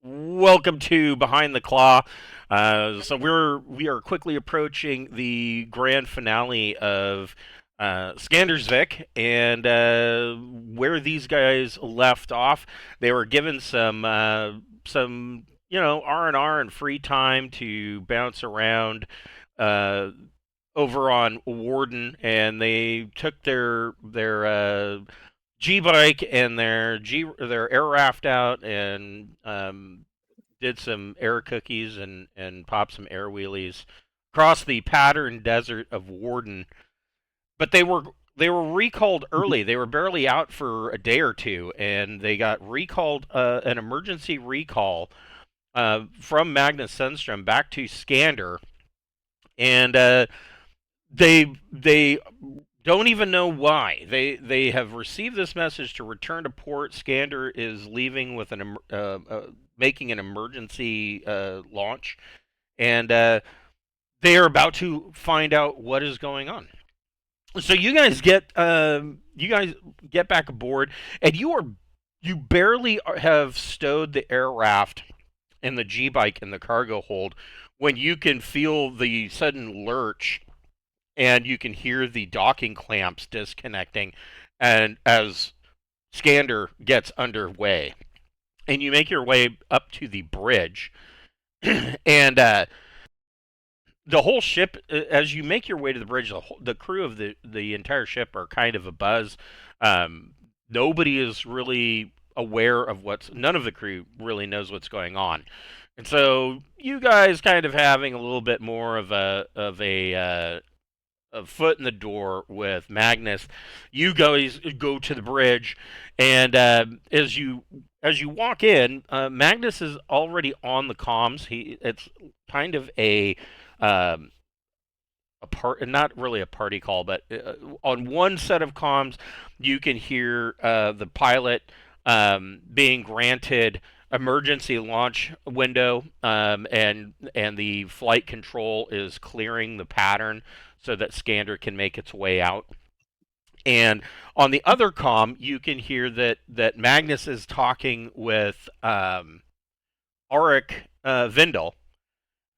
Welcome to Behind the Claw. We are quickly approaching the grand finale of Skander's Vic, and where these guys left off, they were given some R and free time to bounce around uh, over on Warden, and they took their G bike and their air raft out and did some air cookies and popped some air wheelies across the patterned desert of Warden. But they were recalled early. They were barely out for a day or two, and they got recalled an emergency recall from Magnus Sundstrom back to Skander, and they don't even know why. They have received this message to return to port. Skander is leaving with making an emergency launch, and they are about to find out what is going on. So you guys get back aboard, and you barely have stowed the air raft and the G bike in the cargo hold when you can feel the sudden lurch and you can hear the docking clamps disconnecting and as Skander gets underway. And you make your way up to the bridge and the whole ship as you make your way to the bridge, the crew of the entire ship are kind of a buzz. Nobody is really aware of what's none of the crew really knows what's going on. And so you guys kind of having a little bit more of a foot in the door with Magnus. You guys go to the bridge, and as you walk in, Magnus is already on the comms. It's kind of um, a part, not really a party call, but on one set of comms, you can hear the pilot being granted emergency launch window, and the flight control is clearing the pattern so that Skander can make its way out. And on the other comm, you can hear that Magnus is talking with Auric Vindel,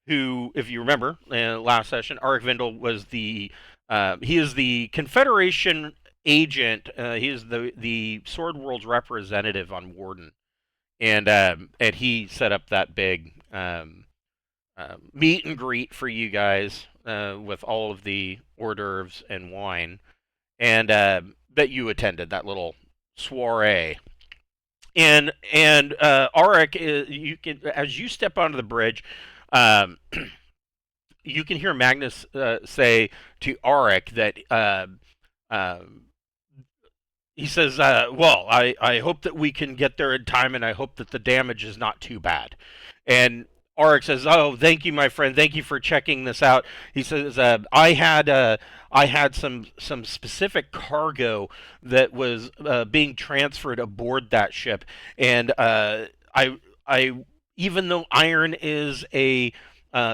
who, if you remember, last session, Auric Vindel was he is the Confederation agent. He is the Sword World's representative on Warden, and he set up that big meet and greet for you guys with all of the hors d'oeuvres and wine, and that you attended that little soiree. And Auric, you can as you step onto the bridge, um, you can hear Magnus say to Auric that uh, he says, "Well, I hope that we can get there in time, and I hope that the damage is not too bad." And Auric says, "Oh, thank you, my friend. Thank you for checking this out." He says, I had some specific cargo that was being transferred aboard that ship, and I even though Iron is a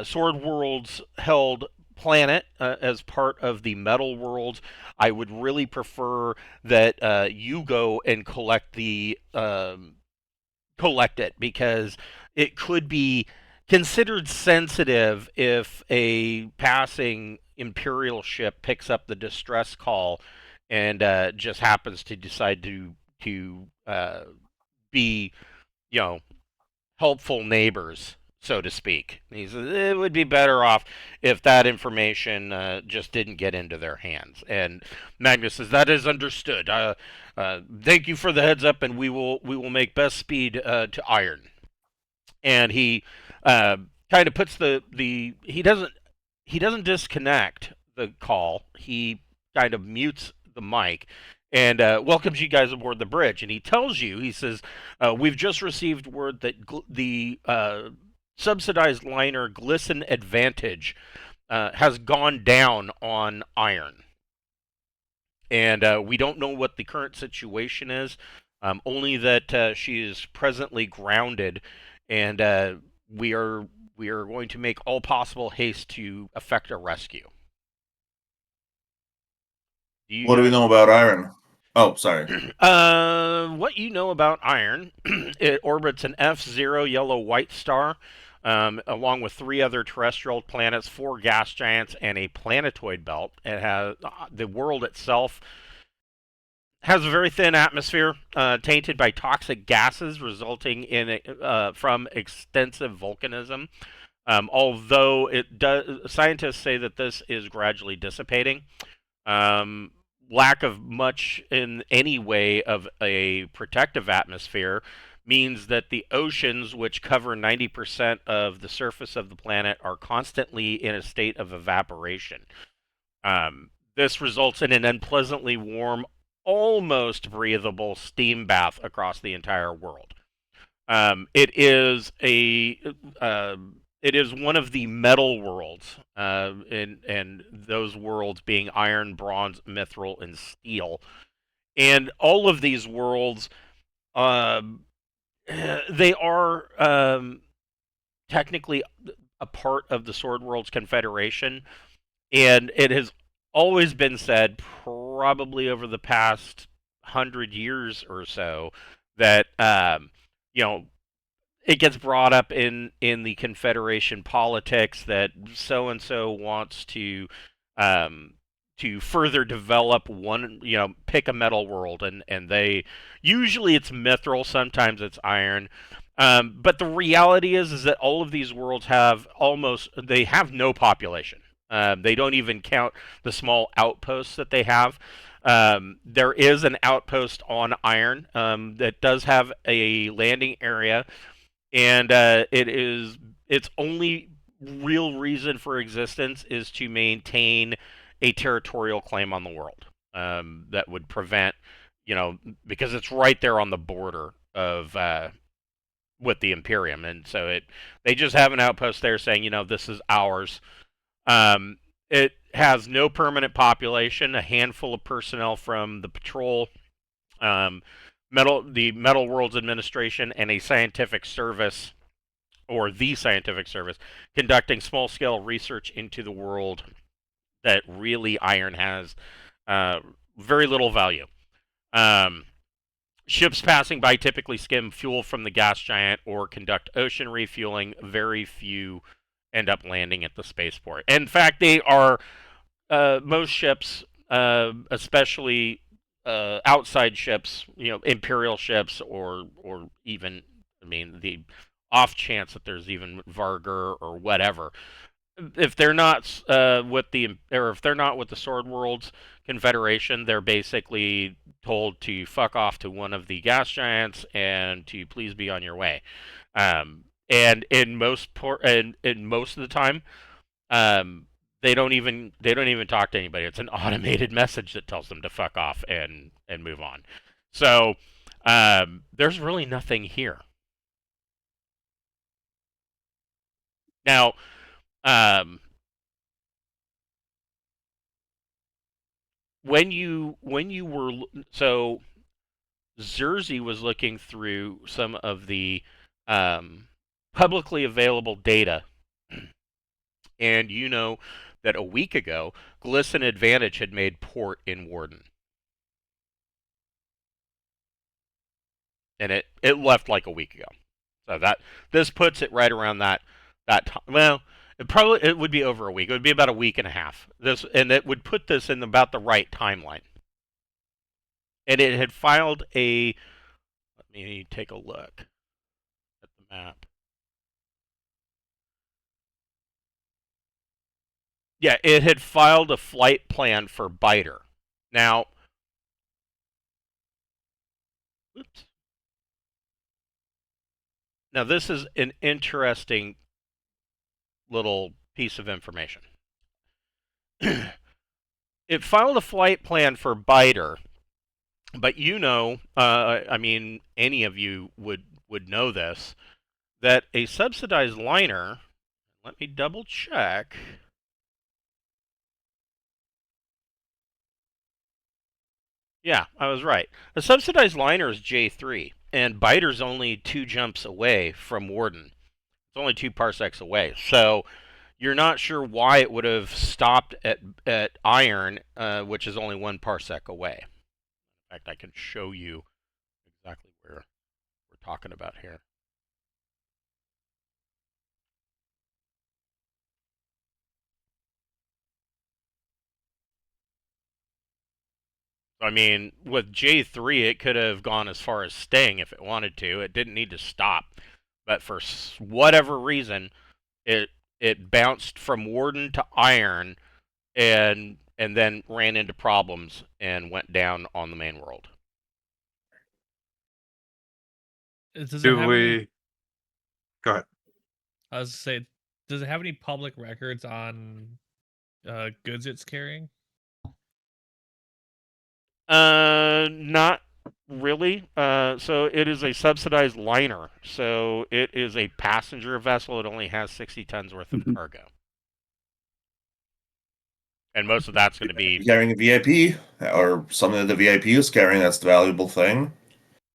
Sword World's held planet as part of the Metal World, I would really prefer that you go and collect it because it could be considered sensitive if a passing Imperial ship picks up the distress call and just happens to decide to be, you know, helpful neighbors, so to speak. He says it would be better off if that information just didn't get into their hands. And Magnus says that is understood. Thank you for the heads up, and we will make best speed to Iron. And he kind of puts the he doesn't disconnect the call. He kind of mutes the mic and welcomes you guys aboard the bridge. And he tells you, he says, we've just received word that the subsidized liner Glisten Advantage has gone down on Iron. And we don't know what the current situation is, only that she is presently grounded, and we are we are going to make all possible haste to effect a rescue. Do you What do we guys? know about Iron? Oh, sorry. What you know about iron? It orbits an F0 yellow-white star, along with three other terrestrial planets, four gas giants, and a planetoid belt. It has the world itself has a very thin atmosphere, tainted by toxic gases resulting in from extensive volcanism. Although it does, scientists say that this is gradually dissipating. Um, Lack of much in any way of a protective atmosphere means that the oceans, which cover 90% of the surface of the planet, are constantly in a state of evaporation. This results in an unpleasantly warm, almost breathable steam bath across the entire world. It is a it is one of the metal worlds, and those worlds being iron, bronze, mithril, and steel. And all of these worlds, um, they are technically a part of the Sword Worlds Confederation, and it has always been said, probably over the past 100 years or so, that you know it gets brought up in the Confederation politics that so and so wants um, to further develop one, pick a metal world, and they usually it's mithril, sometimes it's iron. But the reality is that all of these worlds they have no population. They don't even count the small outposts that they have. There is an outpost on Iron that does have a landing area, and its only real reason for existence is to maintain a territorial claim on the world, that would prevent, because it's right there on the border of with the Imperium, and so they just have an outpost there saying, this is ours. It has no permanent population, a handful of personnel from the patrol, um, the Metal Worlds Administration, and a scientific service, or the scientific service, conducting small scale research into the world that really iron has uh, very little value. Um, Ships passing by typically skim fuel from the gas giant or conduct ocean refueling. Very few end up landing at the spaceport. In fact, they are most ships, especially outside ships, imperial ships, or even, I mean, the off chance that there's even Vargur or whatever. If they're not if they're not with the Sword Worlds Confederation, they're basically told to fuck off to one of the gas giants and to please be on your way. And in most of the time, um, they don't even talk to anybody. It's an automated message that tells them to fuck off and move on. So there's really nothing here now. Um, when you were so Zersey was looking through some of the publicly available data, and that a week ago, Glisten Advantage had made port in Warden, and it left like a week ago. So that this puts it right around that time. Well, it would be over a week. It would be about a week and a half. And it would put this in about the right timeline. And it had filed a. Let me take a look at the map. Yeah, it had filed a flight plan for Biter. Now, oops. Now this is an interesting little piece of information. It filed a flight plan for Biter, but I mean, any of you would know this, that a subsidized liner. Let me double check. Yeah, I was right. A subsidized liner is J3, and Biter's only 2 jumps away from Warden. It's only 2 parsecs away. So you're not sure why it would have stopped at Iron, which is only 1 parsec away. In fact, I can show you exactly where we're talking about here. I mean, with J3, it could have gone as far as staying if it wanted to. It didn't need to stop, but for whatever reason, it it bounced from Warden to Iron, and then ran into problems and went down on the main world. Does it Do have any? we? Go ahead. I was to say, does it have any public records on goods it's carrying? Not really. So it is a subsidized liner. So it is a passenger vessel. It only has 60 tons worth of cargo. And most of that's going to be carrying a VIP or something that the VIP is carrying. That's the valuable thing.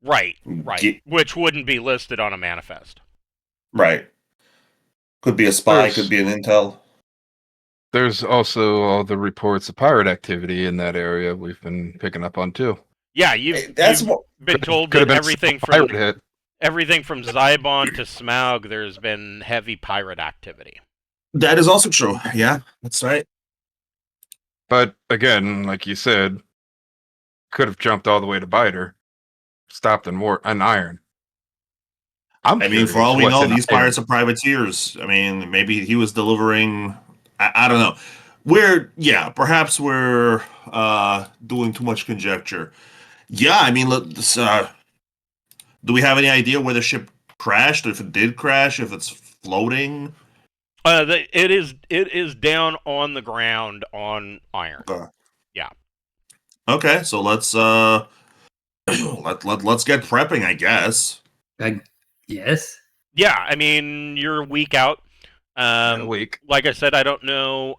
right, which wouldn't be listed on a manifest. Right. Could be a spy. Could be an intel. There's also all the reports of pirate activity in that area we've been picking up on too. Yeah, you've been told that everything from Zybon to Smaug, there's been heavy pirate activity. That is also true. Yeah, that's right. But again, like you said, could have jumped all the way to Biter, stopped in Iron. I mean, for all we know, these pirates are privateers. I mean, maybe he was delivering. I don't know. Perhaps we're doing too much conjecture. Yeah, I mean, let's. Do we have any idea where the ship crashed? If it did crash, if it's floating? It is down on the ground on Iron. Yeah. Okay, so let's let's get prepping, I guess. Yes. Yeah, I mean, you're a week out. A week. Like I said, I don't know.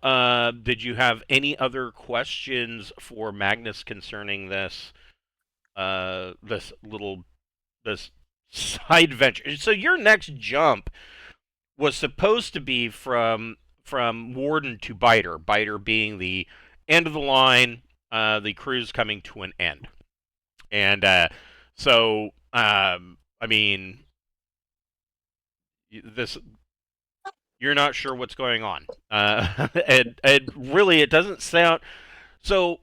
Did you have any other questions for Magnus concerning this? This side venture. So your next jump was supposed to be from Warden to Biter. Biter being the end of the line. The cruise coming to an end, and so I mean, this. You're not sure what's going on. And really, it doesn't sound... So,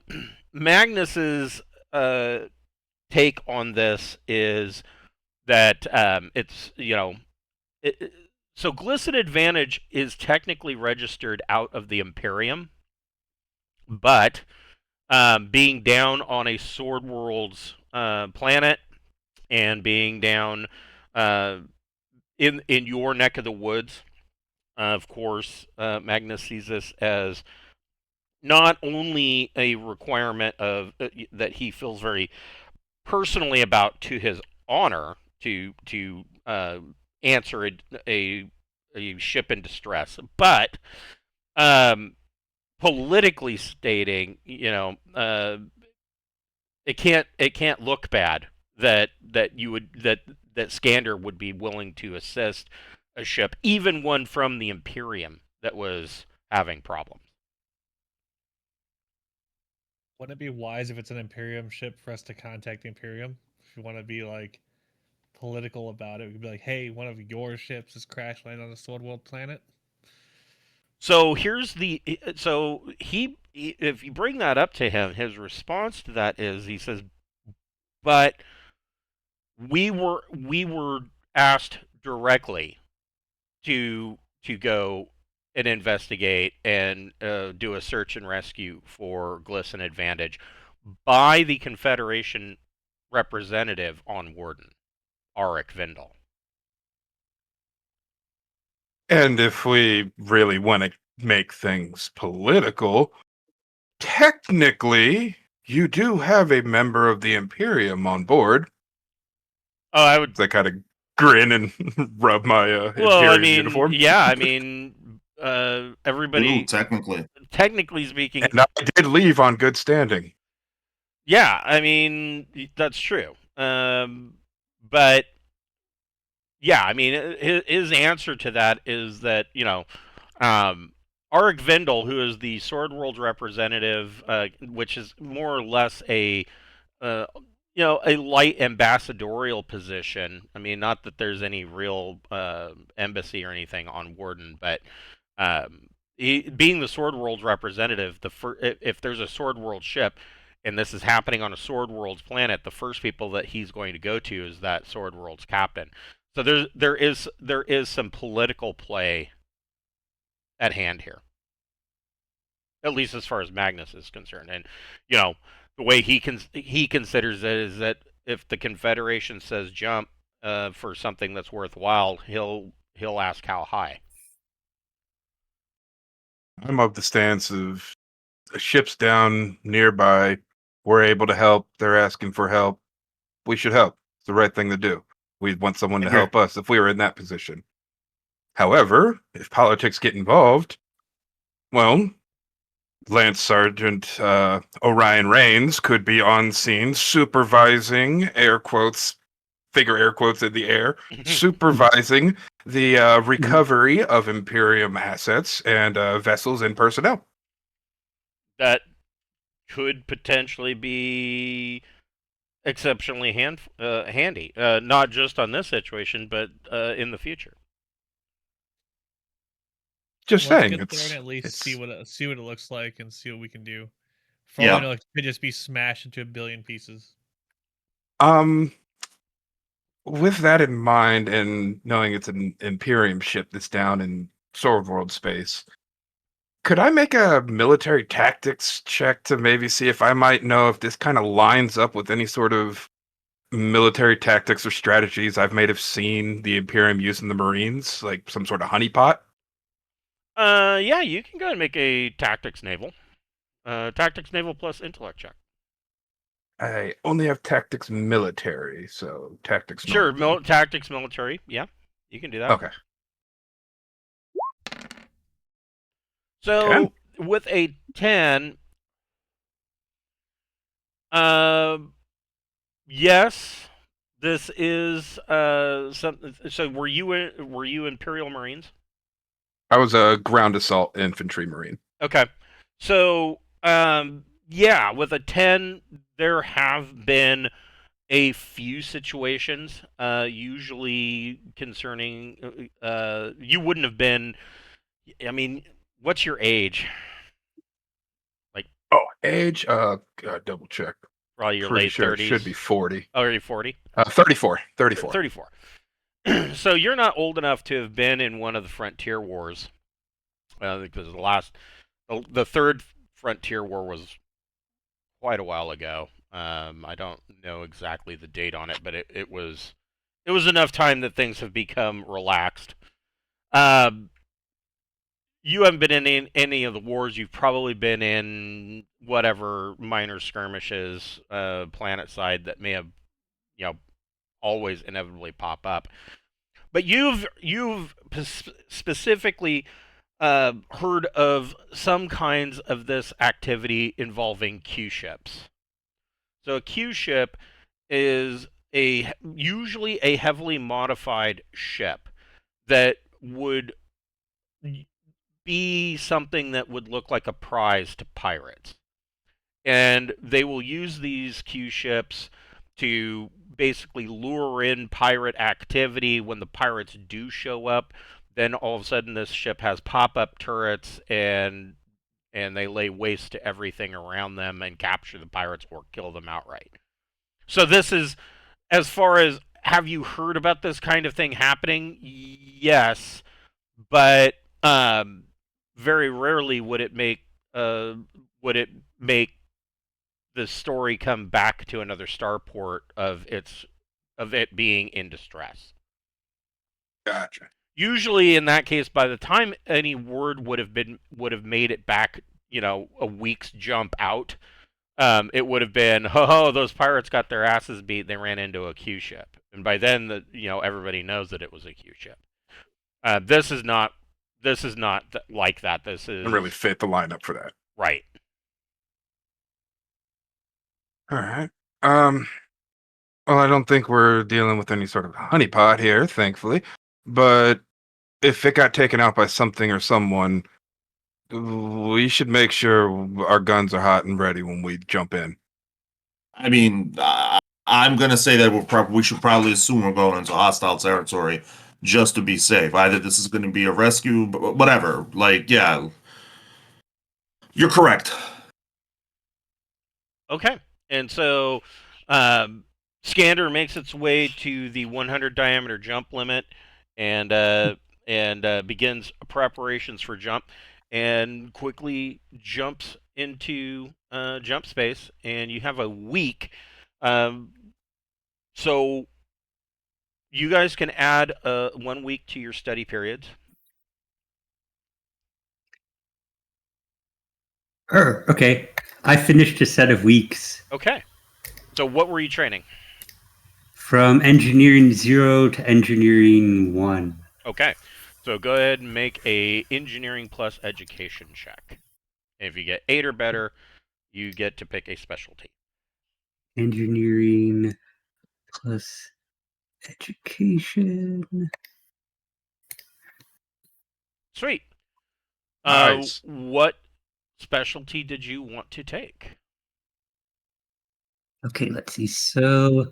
Magnus's take on this is that it's, so Glisten Advantage is technically registered out of the Imperium, but being down on a Sword World's planet and being down in your neck of the woods... Of course, Magnus sees this as not only a requirement of that he feels very personally about to his honor to answer a ship in distress, but politically stating, it can't look bad that Skander would be willing to assist a ship, even one from the Imperium that was having problems. Wouldn't it be wise if it's an Imperium ship for us to contact the Imperium? If you want to be like political about it, we could be like, "Hey, one of your ships has crash landed on a Sword World planet." So if you bring that up to him, his response to that is he says, "But we were asked directly to go and investigate and do a search and rescue for Glisten Advantage by the Confederation representative on Warden, Auric Vindel." And if we really want to make things political, technically, you do have a member of the Imperium on board. Oh, I would... I kind of grin and rub my Imperium uniform. Yeah, I mean, everybody... Ooh, technically speaking... And I did leave on good standing. Yeah, I mean, that's true. But... Yeah, I mean, his answer to that is that, Auric Vindel, who is the Sword World representative, which is more or less a a light ambassadorial position. I mean, not that there's any real embassy or anything on Warden, but being the Sword World's representative, if there's a Sword World ship and this is happening on a Sword World's planet, the first people that he's going to go to is that Sword World's captain. So there is some political play at hand here, at least as far as Magnus is concerned. And the way he considers it is that if the Confederation says jump for something that's worthwhile, he'll ask how high. I'm of the stance of a ship's down nearby. We're able to help. They're asking for help. We should help. It's the right thing to do. We'd want someone to help us if we were in that position. However, if politics get involved, well, Lance Sergeant Orion Rains could be on scene supervising, air quotes, figure air quotes in the air, supervising the recovery of Imperium assets and vessels and personnel. That could potentially be exceptionally handy, not just on this situation, but in the future. Just Let's saying, get there and at least see what it looks like and see what we can do. For all we know, it could just be smashed into a billion pieces. With that in mind, and knowing it's an Imperium ship that's down in Sword World space, could I make a military tactics check to maybe see if I might know if this kind of lines up with any sort of military tactics or strategies I might have seen the Imperium use in the Marines, like some sort of honeypot? Yeah, you can go ahead and make a tactics naval. Tactics naval plus intellect check. I only have tactics military, so tactics. Sure, tactics military. Yeah, you can do that. Okay. So 10? With a 10, yes, this is something. So were you Imperial Marines? I was a ground assault infantry marine. Okay, so yeah, with a 10, there have been a few situations, usually concerning. You wouldn't have been. I mean, what's your age? Age? Double check. Probably your Pretty late sure 30s. It should be 40. Oh, are you 40? 34. 34. So you're not old enough to have been in one of the Frontier Wars. Because the third Frontier War was quite a while ago. I don't know exactly the date on it, but it was enough time that things have become relaxed. You haven't been in any of the wars. You've probably been in whatever minor skirmishes, planet side that may have, always inevitably pop up. But you've specifically heard of some kinds of this activity involving Q ships. So a Q ship is usually a heavily modified ship that would be something that would look like a prize to pirates. And they will use these Q ships to basically lure in pirate activity. When the pirates do show up, then all of a sudden this ship has pop-up turrets and they lay waste to everything around them and capture the pirates or kill them outright. So this is, as far as, have you heard about this kind of thing happening? Yes, but very rarely would it make the story come back to another starport of it being in distress. Gotcha. Usually, in that case, by the time any word would have made it back, a week's jump out, it would have been, those pirates got their asses beat. They ran into a Q ship, and by then, everybody knows that it was a Q ship. This is not like that. This is really fit the lineup for that. Right. All right. Well, I don't think we're dealing with any sort of honeypot here, thankfully. But if it got taken out by something or someone, we should make sure our guns are hot and ready when we jump in. I mean, I'm gonna say that we should probably assume we're going into hostile territory just to be safe. Either this is going to be a rescue, whatever. Like, yeah, you're correct. Okay. And so um, Skander makes its way to the 100 diameter jump limit and begins preparations for jump and quickly jumps into jump space. And you have a week. Um, so you guys can add 1 week to your study periods. Okay. I finished a set of weeks Okay. So what were you training? from engineering 0 to engineering 1. Okay. So go ahead and make a engineering plus education check. If you get 8 or better, you get to pick a specialty. Engineering plus education. Sweet. Nice. What specialty did you want to take? Okay, let's see. So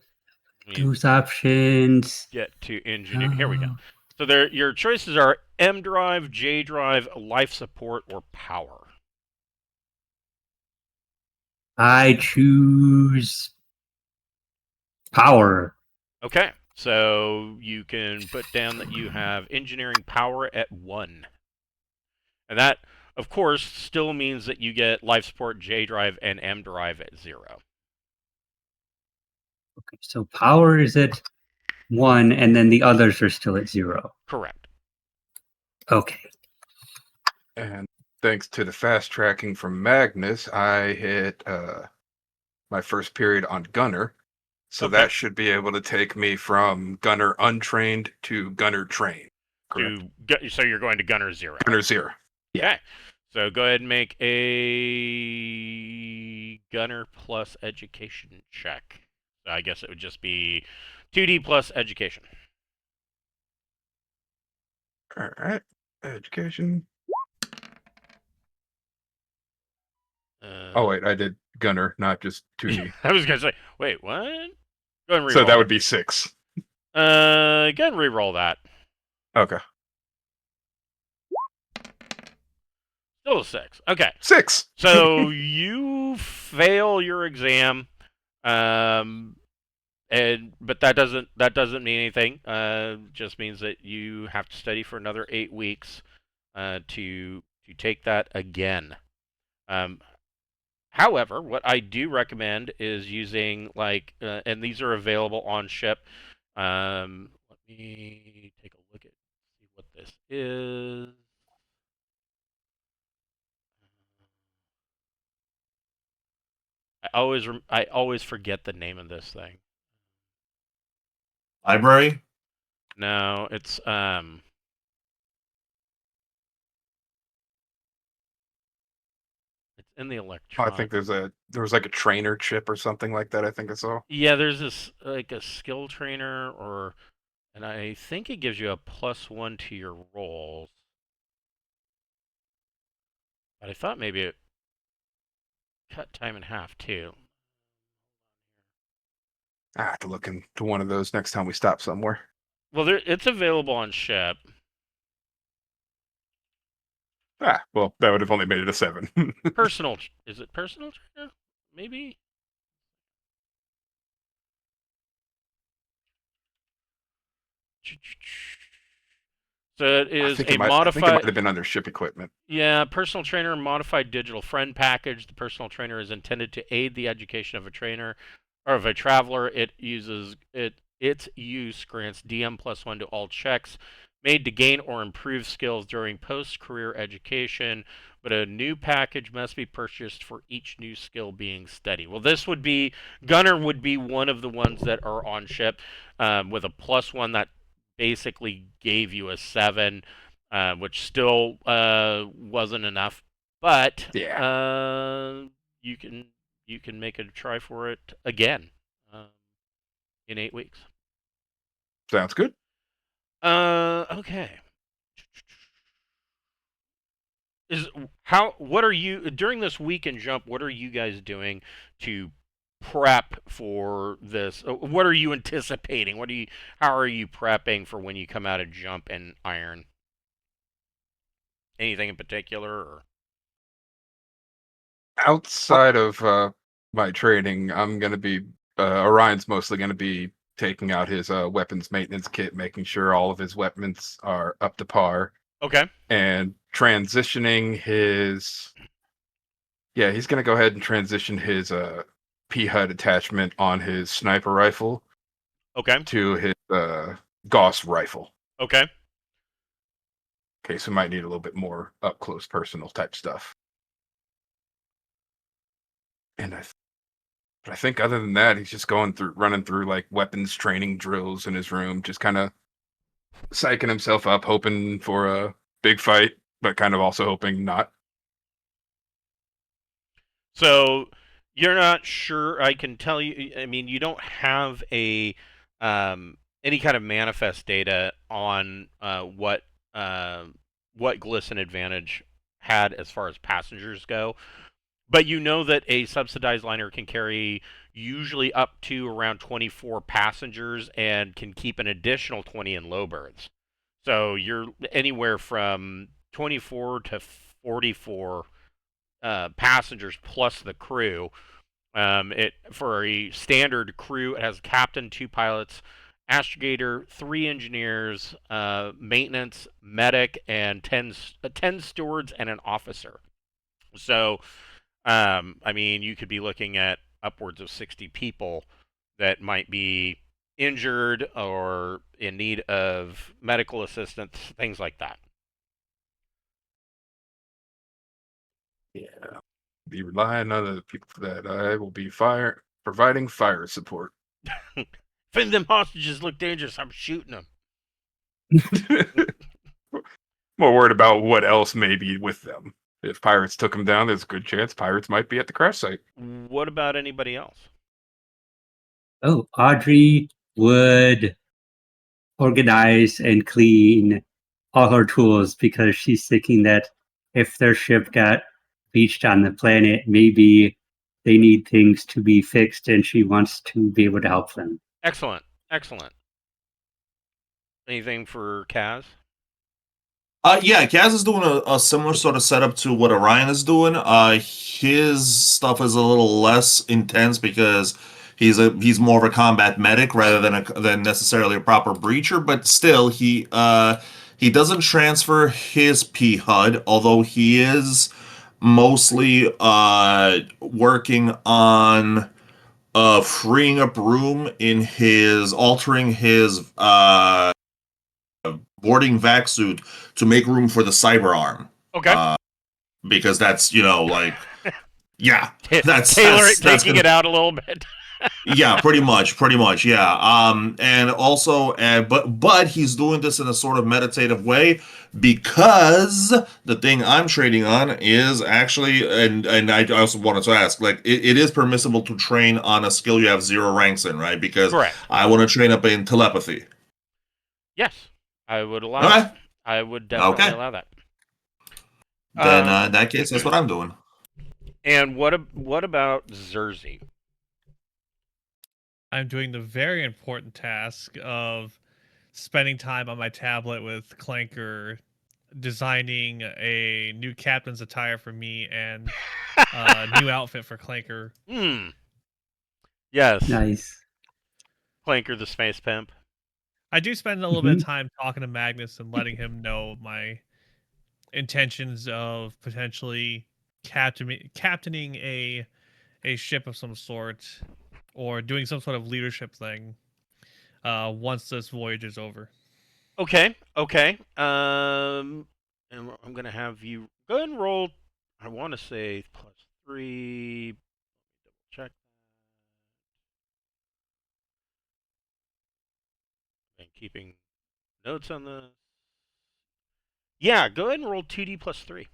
You those options. get to engineer. Here we go. So your choices are M drive, J drive, life support, or power. I choose power. Okay. So you can put down that you have engineering power at 1. And that, of course, still means that you get life support, J drive, and M drive at 0. Okay, so power is at 1, and then the others are still at 0. Correct. Okay. And thanks to the fast tracking from Magnus, I hit my first period on Gunner. So Okay. that should be able to take me from Gunner untrained to Gunner trained. Correct. So you're going to Gunner 0. Gunner 0. Okay. So go ahead and make a Gunner plus education check. So I guess it would just be 2D plus education. All right. Education. Oh, wait. I did Gunner, not just 2D. I was going to say, wait, what? Go ahead and reroll. So that would be 6. Go ahead and reroll that. Okay. Still a 6. Okay. 6. So you fail your exam, but that doesn't mean anything. Just means that you have to study for another 8 weeks to take that again. However, what I do recommend is using and these are available on ship. Let me take a look at see what this is. I always forget the name of this thing. Library? No, it's in the Oh, electronic. I think there was like a trainer chip or something like that. I think I saw. Yeah, there's this like a skill trainer and I think it gives you a +1 to your rolls. But I thought maybe it cut time in half too. I have to look into one of those next time we stop somewhere. Well, it's available on ship. Well, that would have only made it a 7. Is it personal trainer? Maybe. So it is I think a it might modified. have been under ship equipment. Yeah, personal trainer modified digital friend package. The personal trainer is intended to aid the education of a trainer or of a traveler. Its use grants DM +1 to all checks made to gain or improve skills during post-career education, but a new package must be purchased for each new skill being studied. Well, Gunner would be one of the ones that are on ship with a +1 that basically gave you a 7, which still wasn't enough. But Yeah. you can make a try for it again in 8 weeks. Sounds good. Okay. What are you during this weekend jump? What are you guys doing to prep for this? What are you anticipating? How are you prepping for when you come out of jump and iron? Anything in particular? Or? Outside of my training, I'm gonna be Orion's mostly gonna be taking out his weapons maintenance kit, making sure all of his weapons are up to par, Okay. and transitioning his. Yeah, he's gonna go ahead and transition his P-HUD attachment on his sniper rifle Okay. to his Gauss rifle. Okay. Okay, so might need a little bit more up close personal type stuff. And I think other than that, he's just running through like weapons training drills in his room, just kind of psyching himself up, hoping for a big fight, but kind of also hoping not. So you're not sure. I can tell you. I mean, you don't have any kind of manifest data on what Glisten Advantage had as far as passengers go. But you know that a subsidized liner can carry usually up to around 24 passengers and can keep an additional 20 in low berths. So you're anywhere from 24 to 44 passengers plus the crew. It for a standard crew, it has captain, 2 pilots, astrogator, 3 engineers, maintenance, medic, and 10 stewards and an officer. So, I mean, you could be looking at upwards of 60 people that might be injured or in need of medical assistance, things like that. Yeah, be relying on the people for that. I will be providing fire support. If them hostages look dangerous, I'm shooting them. More worried about what else may be with them. If pirates took them down, there's a good chance pirates might be at the crash site. What about anybody else? Oh, Audrey would organize and clean all her tools because she's thinking that if their ship got beached on the planet, maybe they need things to be fixed and she wants to be able to help them. Excellent. Excellent. Anything for Kaz? Yeah, Kaz is doing a similar sort of setup to what Orion is doing. His stuff is a little less intense because he's more of a combat medic rather than necessarily a proper breacher. But still, he doesn't transfer his P-HUD, although he is mostly working on freeing up room in altering his boarding vac suit to make room for the cyber arm. Okay. Because that's, yeah, taking it out a little bit. Yeah, pretty much, yeah. And also, but he's doing this in a sort of meditative way because the thing I'm trading on is actually, and I also wanted to ask, like, it is permissible to train on a skill you have 0 ranks in, right? Because Correct. I want to train up in telepathy. Yes, I would allow that. I would definitely allow that. Then in that case, that's what I'm doing. And what about Zerzi? I'm doing the very important task of spending time on my tablet with Clanker, designing a new captain's attire for me and a new outfit for Clanker. Yes. Nice. Clanker the space pimp. I do spend a little bit of time talking to Magnus and letting him know my intentions of potentially captaining a ship of some sort or doing some sort of leadership thing once this voyage is over. Okay. And I'm gonna have you go ahead and roll. I want to say +3. Double check. And keeping notes on this. Yeah, go ahead and roll 2d +3.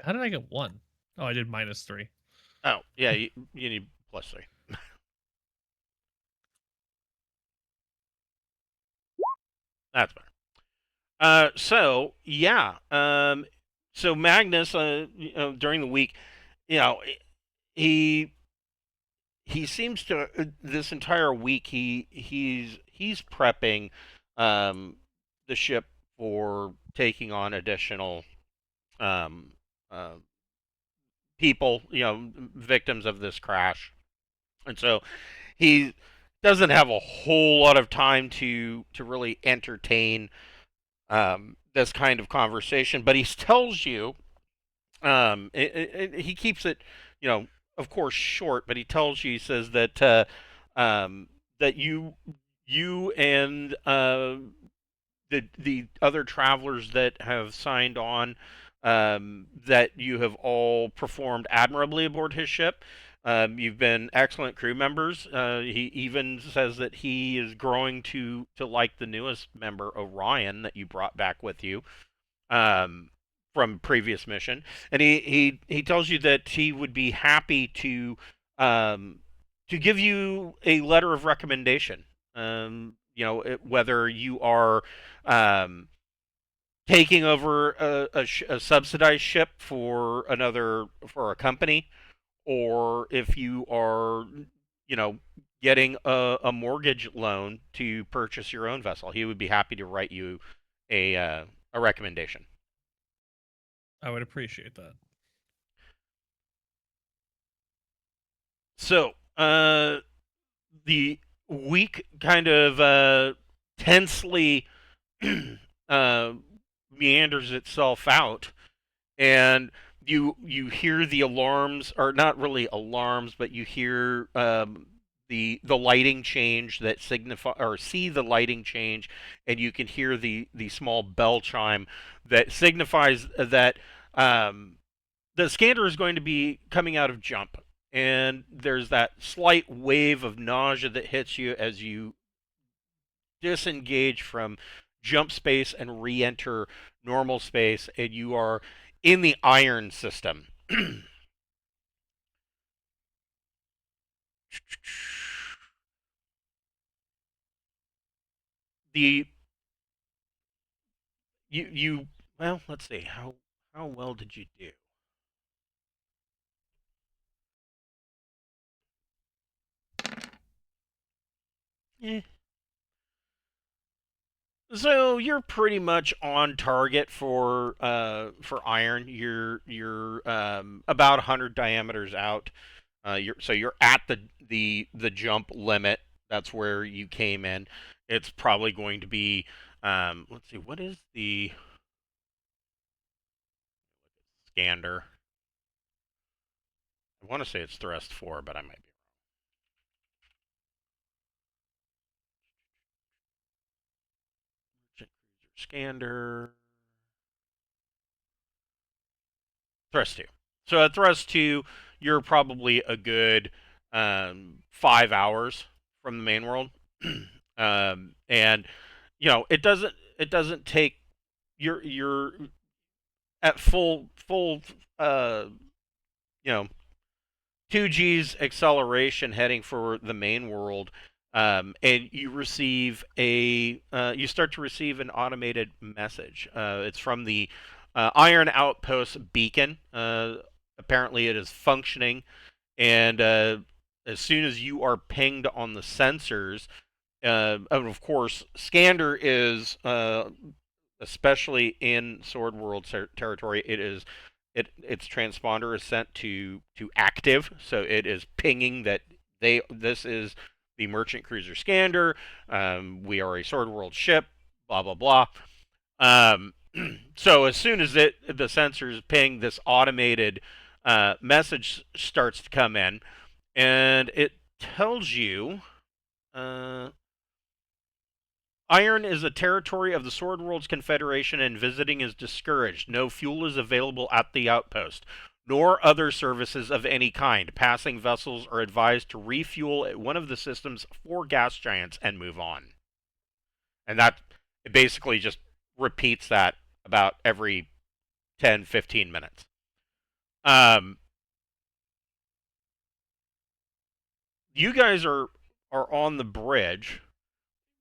How did I get 1? Oh, I did -3. Oh, yeah, you need +3. That's better. So yeah, So Magnus, during the week, you know, he he seems to this entire week he's prepping the ship for taking on additional um, uh, people, victims of this crash, and so he doesn't have a whole lot of time to really entertain this kind of conversation. But he tells you, he keeps it, you know, of course, short. But he tells you, he says that you and the other travelers that have signed on, that you have all performed admirably aboard his ship. You've been excellent crew members. He even says that he is growing to like the newest member, Orion, that you brought back with you um, from previous mission, and he tells you that he would be happy um, to give you a letter of recommendation. Whether you are um, taking over a subsidized ship for a company, or if you are, getting a mortgage loan to purchase your own vessel, he would be happy to write you a recommendation. I would appreciate that. So, the week kind of tensely uh, meanders itself out, and you hear the alarms, or not really alarms, but you hear the lighting change that signify, or see the lighting change, and you can hear the small bell chime that signifies that the Skander is going to be coming out of jump, and there's that slight wave of nausea that hits you as you disengage from jump space and re-enter normal space, and you are in the iron system. the you well, let's see, how well did you do? Eh. So you're pretty much on target for iron. You're about 100 diameters out. You're at the jump limit. That's where you came in. It's probably going to be, let's see, what is the Skander? I want to say it's thrust 4, but I might be wrong. Skander. Thrust 2. So at thrust 2, you're probably a good 5 hours from the main world. And it doesn't take, you're at full uh you know 2G's acceleration heading for the main world, and you start to receive an automated message. It's from the Iron Outpost beacon. Apparently, it is functioning, and as soon as you are pinged on the sensors, and of course, Skander is especially in Sword World territory. Its transponder is sent to active, so it is pinging that this is the merchant cruiser Skander. We are a Sword World ship. Blah blah blah. Um, so as soon as the sensors ping, this automated message starts to come in, and it tells you. Iron is a territory of the Sword World's Confederation, and visiting is discouraged. No fuel is available at the outpost, nor other services of any kind. Passing vessels are advised to refuel at one of the system's 4 gas giants and move on. And that, it basically just repeats that about every 10, 15 minutes. You guys are on the bridge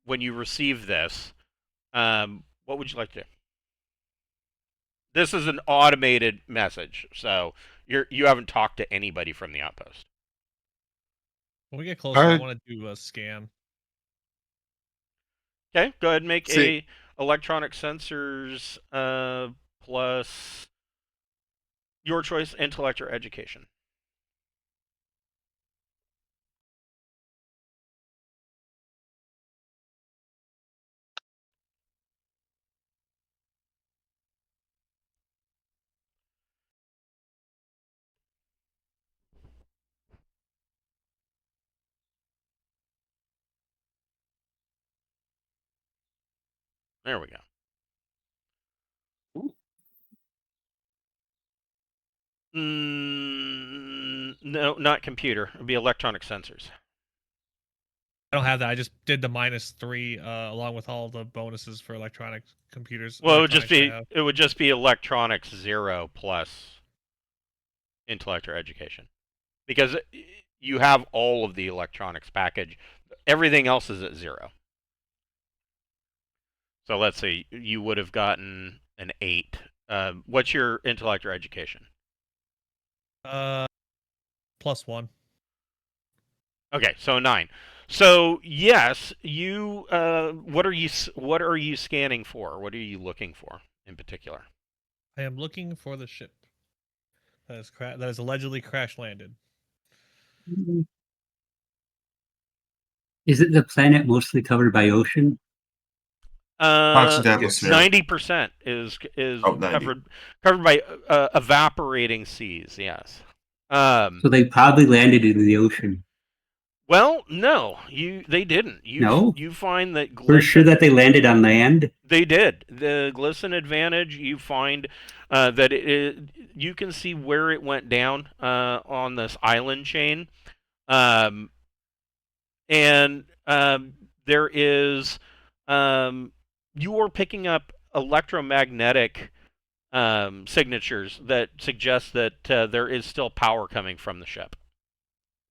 when you receive this. What would you like to do? This is an automated message, so you haven't talked to anybody from the outpost. When we get closer, I want to do a scan. Okay, go ahead and make a electronic sensors plus your choice, intellect or education. There we go. No, not computer. It'd be electronic sensors. I don't have that. I just did the -3 along with all the bonuses for electronic computers. Well, it would just be electronics 0 plus intellect or education, because you have all of the electronics package. Everything else is at 0. So let's see, you would have gotten an 8. What's your intellect or education? +1. Okay, so 9. So yes, you. What are you scanning for? What are you looking for in particular? I am looking for the ship that is allegedly crash landed. Is it the planet mostly covered by ocean? 90% is covered by evaporating seas. Yes. So they probably landed in the ocean. Well, no, they didn't. No? You find that We're sure that they landed on land? They did. The Glisten Advantage, you find that you can see where it went down on this island chain. And there is... you're picking up electromagnetic signatures that suggest that there is still power coming from the ship.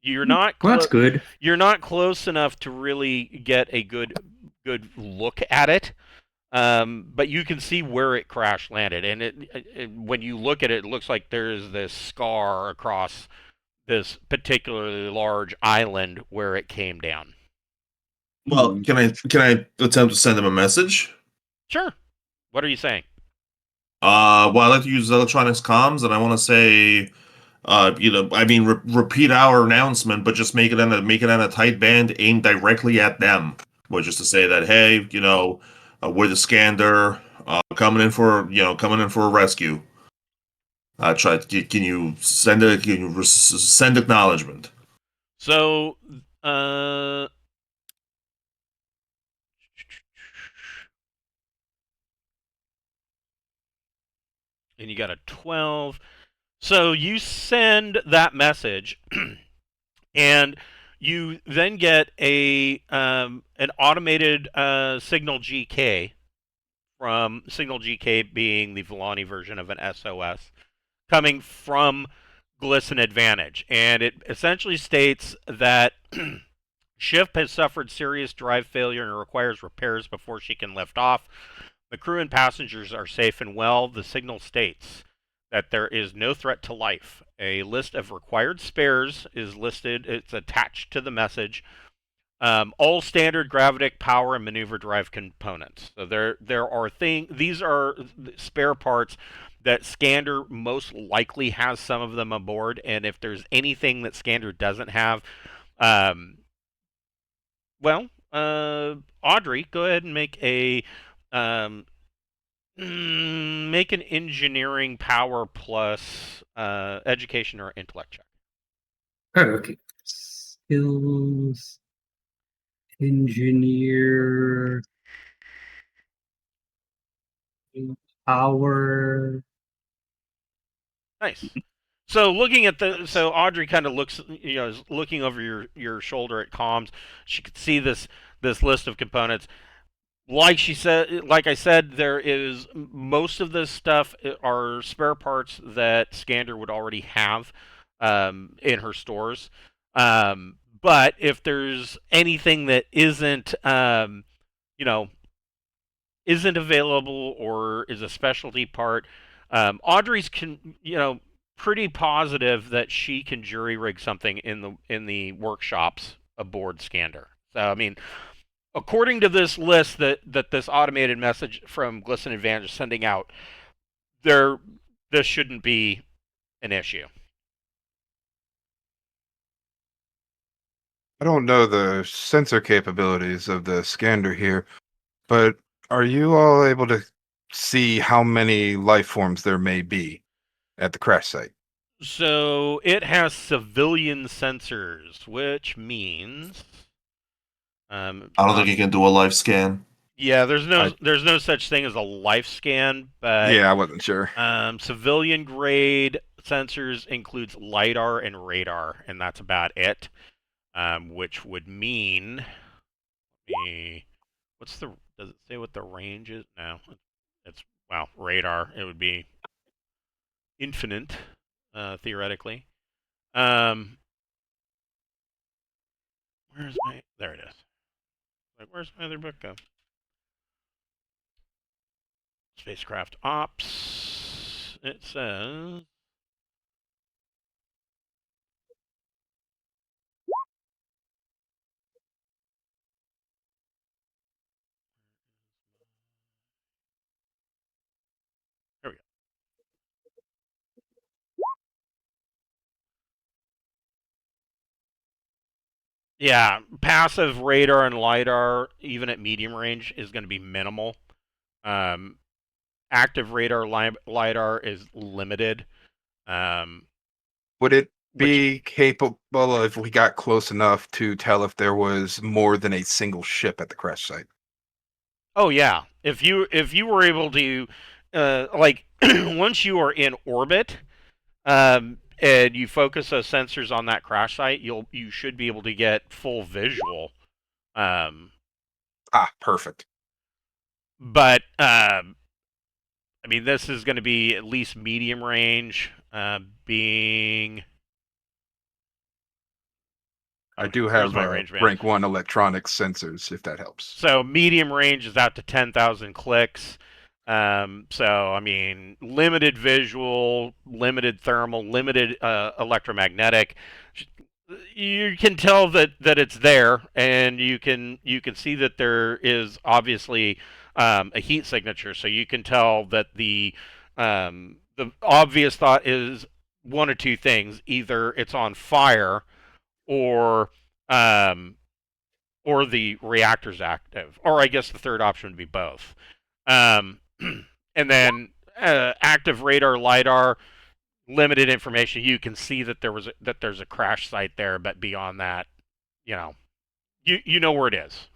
You're not. Well, that's good. You're not close enough to really get a good look at it, but you can see where it crash landed, and when you look at it, it looks like there's this scar across this particularly large island where it came down. Well, can I attempt to send him a message? Sure. What are you saying? Well, I like to use electronics comms, and I want to say, repeat our announcement, but just make it on a tight band aimed directly at them. Which is to say that, hey, we're the Skander, coming in for a rescue. Can you send acknowledgement? So, and you got a 12. So you send that message, and you then get an automated signal GK from signal GK being the Villani version of an SOS coming from Glisten Advantage, and it essentially states that ship has suffered serious drive failure and requires repairs before she can lift off. The crew and passengers are safe and well. The signal states that there is no threat to life. A list of required spares is listed. It's attached to the message. All standard gravitic power and maneuver drive components. So there are these are spare parts that Skander most likely has some of them aboard, and if there's anything that Skander doesn't have, Audrey, go ahead and make an engineering power plus education or intellect check. Okay. Skills, engineer, power. Nice. So looking at Audrey kind of looks, is looking over your shoulder at comms. She could see this list of components. Like I said, there is most of this stuff are spare parts that Skander would already have in her stores. But if there's anything that isn't available or is a specialty part, Audrey's pretty positive that she can jury rig something in the workshops aboard Skander. So I mean, according to this list that this automated message from Glisten Advantage is sending out, this shouldn't be an issue. I don't know the sensor capabilities of the Skander here, but are you all able to see how many life forms there may be at the crash site? So it has civilian sensors, which means I don't think you can do a live scan. Yeah, there's no such thing as a life scan, but yeah, I wasn't sure. Civilian grade sensors includes lidar and radar, and that's about it. Which would mean, does it say what the range is? No, it's radar. It would be infinite, theoretically. There it is. Like, where's my other book go? Spacecraft ops. It says. There we go. Yeah, passive radar and lidar, even at medium range, is going to be minimal. Active radar lidar is limited. Would it be capable if we got close enough to tell if there was more than a single ship at the crash site? Oh yeah, if you were able to, once you are in orbit, and you focus those sensors on that crash site, you should be able to get full visual. Perfect. But I mean, this is going to be at least medium range, being. I do have rank 1 electronic sensors, if that helps. So medium range is out to 10,000 clicks. So I mean, limited visual, limited thermal, limited electromagnetic. You can tell that it's there, and you can see that there is obviously a heat signature. So you can tell that the obvious thought is one or two things: either it's on fire, or the reactor's active, or I guess the third option would be both. And then active radar, lidar, limited information. You can see that there's a crash site there, but beyond that, you know where it is.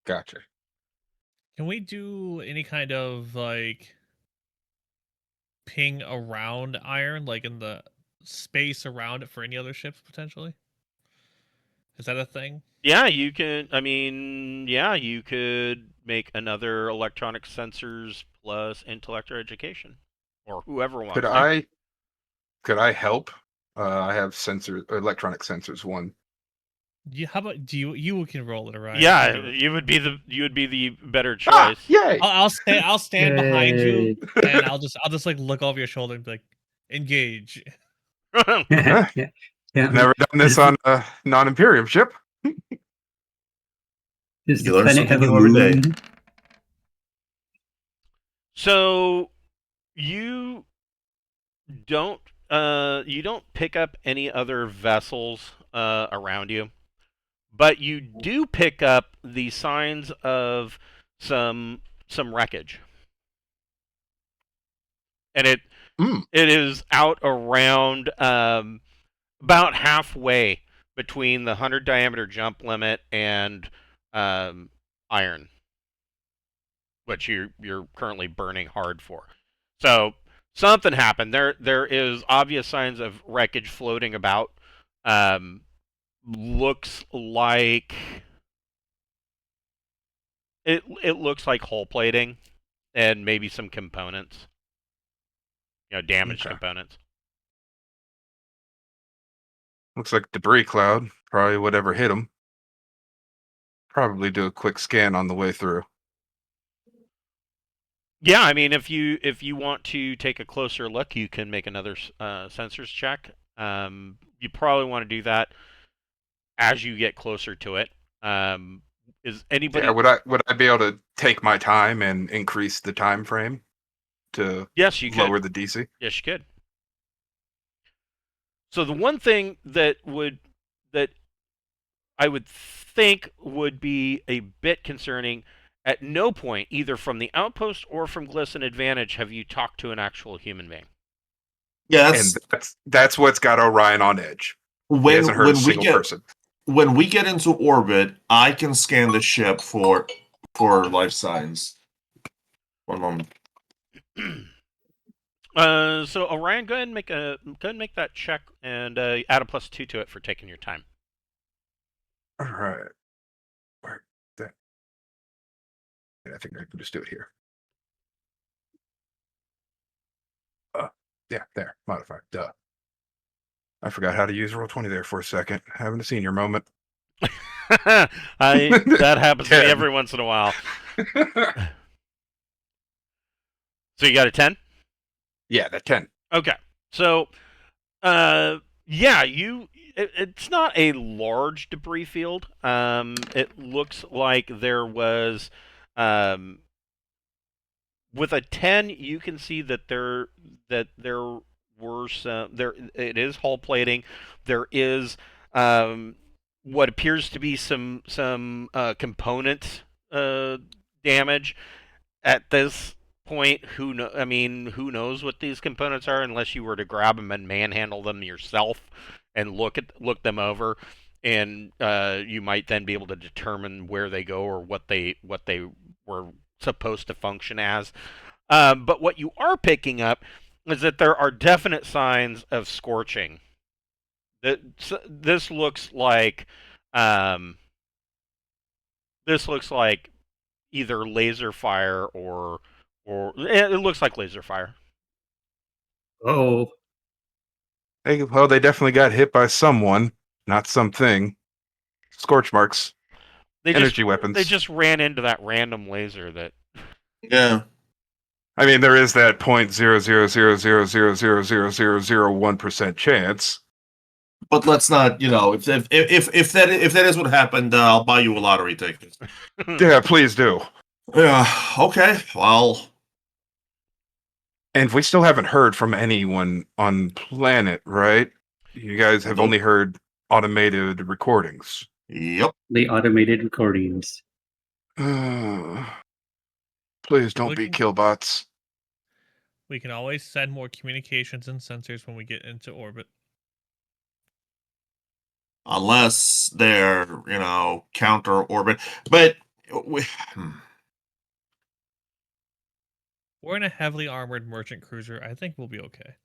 Gotcha. Can we do any kind of like ping around iron, like in the space around it for any other ships potentially? Is that a thing? Yeah, you can. I mean, yeah, you could make another electronic sensors plus intellect or education, or whoever wants. Could I help? I have electronic sensors 1. Yeah, how about you can roll it, right? Yeah, you would be the better choice. Yay! I'll stand behind you, and I'll just like look over your shoulder and be like, engage. Yeah. Never done this on a non-Imperium ship. Does You the learn planet have something a new every day. moon? So you don't pick up any other vessels around you, but you do pick up the signs of some wreckage, and it is out around about halfway between the 100 diameter jump limit and iron, which you're currently burning hard for. So something happened. There is obvious signs of wreckage floating about. Looks like it looks like hull plating and maybe some components. Damaged components. Looks like debris cloud. Probably whatever hit them. Probably do a quick scan on the way through. Yeah, I mean, if you want to take a closer look, you can make another sensors check. You probably want to do that as you get closer to it. Is Yeah, anybody? would I be able to take my time and increase the time frame to Yes, you could. lower the DC? Yes, you could. So the one thing that I would think would be a bit concerning. At no point, either from the outpost or from Glisten Advantage, have you talked to an actual human being. Yeah, And that's what's got Orion on edge. He when hasn't heard a single person. when we get into orbit, I can scan the ship for life signs. One moment. So Orion, go ahead and make that check and add a +2 to it for taking your time. All right. Where that? I think I can just do it here. Yeah, there. Modify. Duh. I forgot how to use Roll20 there for a second. Having a senior moment. That happens to me every once in a while. So you got a 10? Yeah, that 10. Okay. So, yeah, it's not a large debris field. It looks like there was, with a 10, you can see that there were it is hull plating. There is, what appears to be some component damage. At this point, who knows what these components are unless you were to grab them and manhandle them yourself and look them over, and you might then be able to determine where they go or what they were supposed to function as. But what you are picking up is that there are definite signs of scorching. This looks like either laser fire or it looks like laser fire. Oh, Well, they definitely got hit by someone, not something. Scorch marks. Energy weapons. They just ran into that random laser that. Yeah. I mean, there is that 0.000000001% chance. But let's not, if that is what happened, I'll buy you a lottery ticket. Yeah, please do. Yeah. Okay. Well. And we still haven't heard from anyone on planet, right? You guys have only heard automated recordings. Yep. the automated recordings. Please don't be killbots. We can always send more communications and sensors when we get into orbit. Unless they're, counter orbit. But we're in a heavily armored merchant cruiser. I think we'll be okay.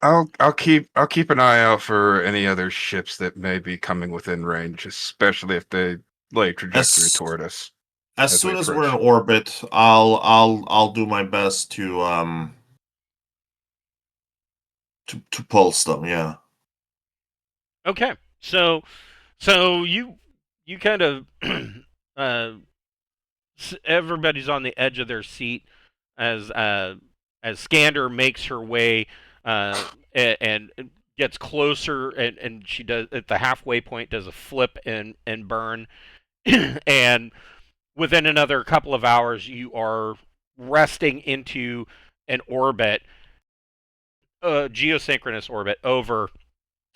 I'll keep an eye out for any other ships that may be coming within range, especially if they lay trajectory toward us. As soon as we're in orbit, I'll do my best to pulse them. Yeah. Okay, so you kind of everybody's on the edge of their seat as Skander makes her way and gets closer, and she does at the halfway point does a flip and burn, and within another couple of hours you are resting into an orbit, a geosynchronous orbit over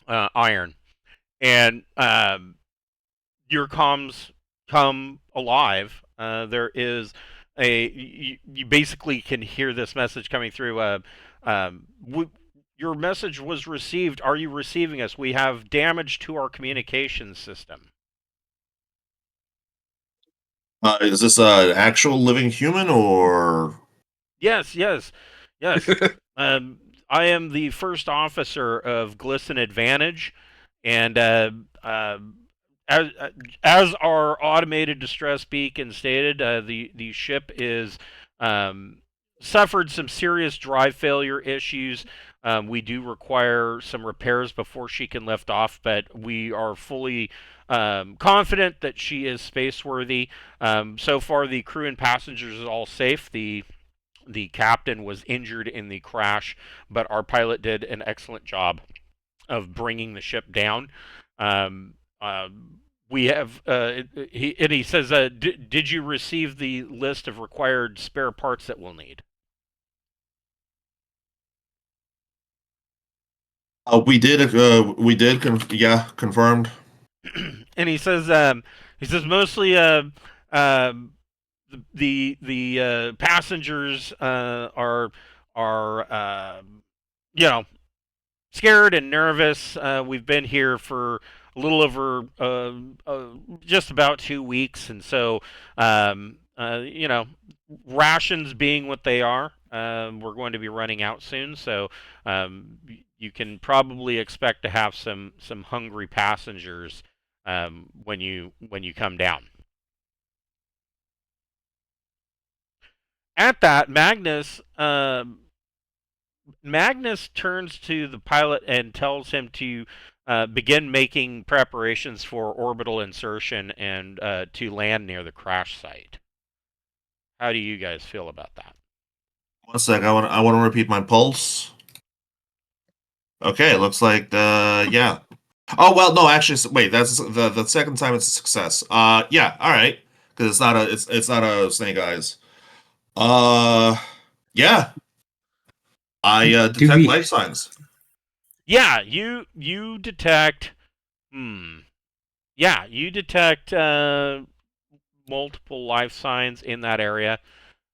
Iron, and your comms come alive. There is you basically can hear this message coming through. Your message was received. Are you receiving us? We have damage to our communications system. Is this an actual living human or? Yes. I am the first officer of Glisten Advantage, and as our automated distress beacon stated, the ship is suffered some serious drive failure issues. We do require some repairs before she can lift off, but we are fully confident that she is space-worthy. So far, the crew and passengers is all safe. The captain was injured in the crash, but our pilot did an excellent job of bringing the ship down. Um, we have he says, did you receive the list of required spare parts that we'll need? We did. Confirmed. And he says mostly the passengers are you know, scared and nervous. We've been here for a little over just about 2 weeks, and so you know, rations being what they are, we're going to be running out soon. So you can probably expect to have some hungry passengers when you come down. At that, Magnus turns to the pilot and tells him to begin making preparations for orbital insertion and to land near the crash site. How do you guys feel about that? 1 sec. I want to repeat my pulse. Okay, looks like yeah. Oh well, no, actually, wait. That's the second time it's a success. Yeah, all right, because it's not a snake eyes. Yeah, I detect life signs. Yeah, you detect. Yeah, you detect multiple life signs in that area.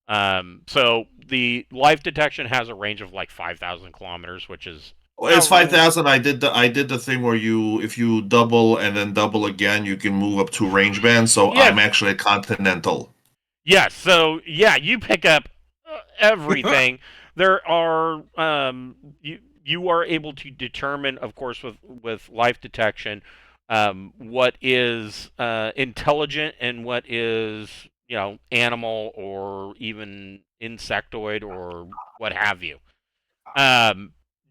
So the life detection has a range of like 5,000 kilometers, which is It's 5,000. I did the thing where if you double and then double again, you can move up to range band. So yeah. I'm actually a continental. Yeah. So yeah, you pick up everything. There are you are able to determine, of course, with life detection, what is intelligent and what is, you know, animal or even insectoid or what have you.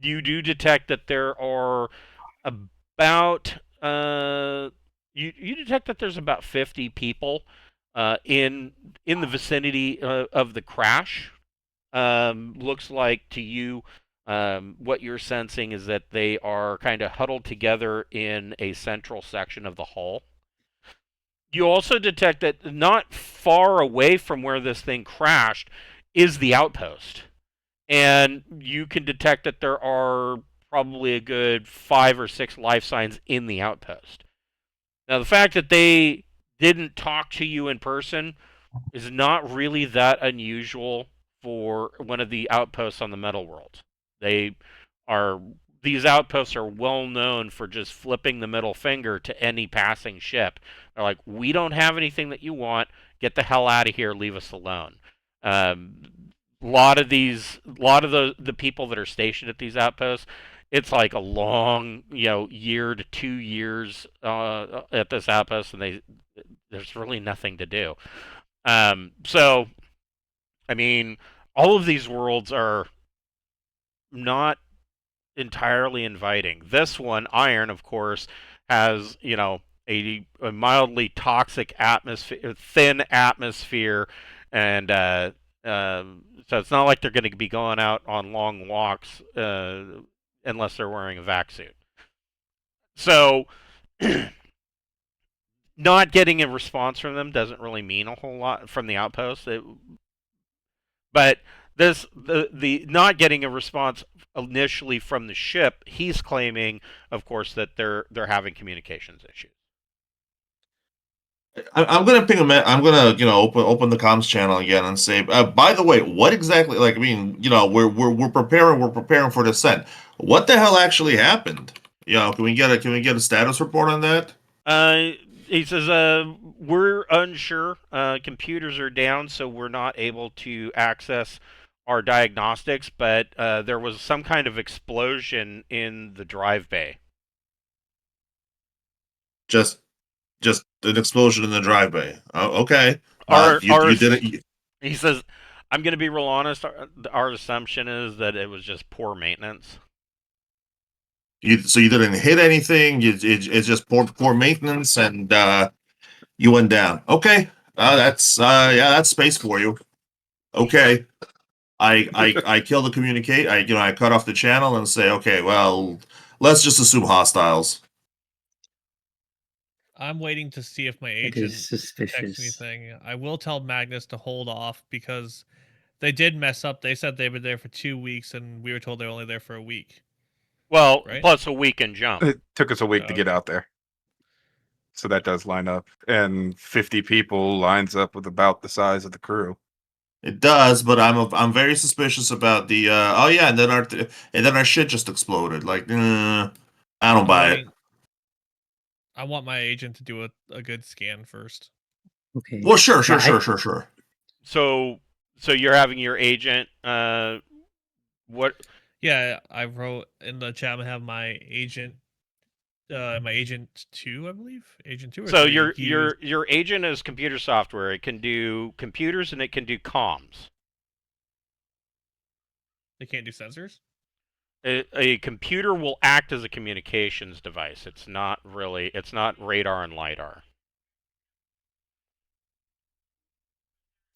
You do detect that there are about you detect that there's about 50 people in the vicinity of the crash. Looks like to you, what you're sensing is that they are kind of huddled together in a central section of the hull. You also detect that not far away from where this thing crashed is the outpost. And you can detect that there are probably a good 5 or 6 life signs in the outpost. Now, the fact that they didn't talk to you in person is not really that unusual for one of the outposts on the Metal World. These outposts are well known for just flipping the middle finger to any passing ship. They're like, we don't have anything that you want. Get the hell out of here. Leave us alone. A lot of the people that are stationed at these outposts, it's like a long, year to 2 years at this outpost, and there's really nothing to do. So, I mean, all of these worlds are not entirely inviting. This one, Iron, of course, has, a mildly toxic atmosphere, thin atmosphere, and so it's not like they're going to be going out on long walks unless they're wearing a vac suit. So, not getting a response from them doesn't really mean a whole lot from the outpost. But the not getting a response initially from the ship, he's claiming, of course, that they're having communications issues. I'm gonna ping him. I'm gonna open the comms channel again and say, by the way, what exactly? Like, I mean, we're preparing for descent. What the hell actually happened? Can we get a status report on that? He says, we're unsure. Computers are down, so we're not able to access our diagnostics, but there was some kind of explosion in the drive bay. Just an explosion in the drive bay. Okay. You didn't. He says, I'm going to be real honest. Our assumption is that it was just poor maintenance. So you didn't hit anything. It's just poor maintenance, and you went down. Okay, that's yeah, that's space for you. Okay, I kill the communicate. I cut off the channel and say, okay, well, let's just assume hostiles. I'm waiting to see if my That agent is texts suspicious. anything. I will tell Magnus to hold off because they did mess up. They said they were there for 2 weeks, and we were told they were only there for a week. Well, Right? plus a weekend jump. It took us a week to get Okay. out there. So that does line up. And 50 people lines up with about the size of the crew. It does, but I'm very suspicious about the oh yeah, and then our shit just exploded. Like, I don't I'm buy it. waiting. I want my agent to do a good scan first. Okay. Well, sure. So you're having your agent. What? Yeah, I wrote in the chat. I have my agent 2, I believe. Agent 2 or So 3. your agent is computer software. It can do computers and it can do comms. They can't do sensors? A computer will act as a communications device. It's not radar and lidar.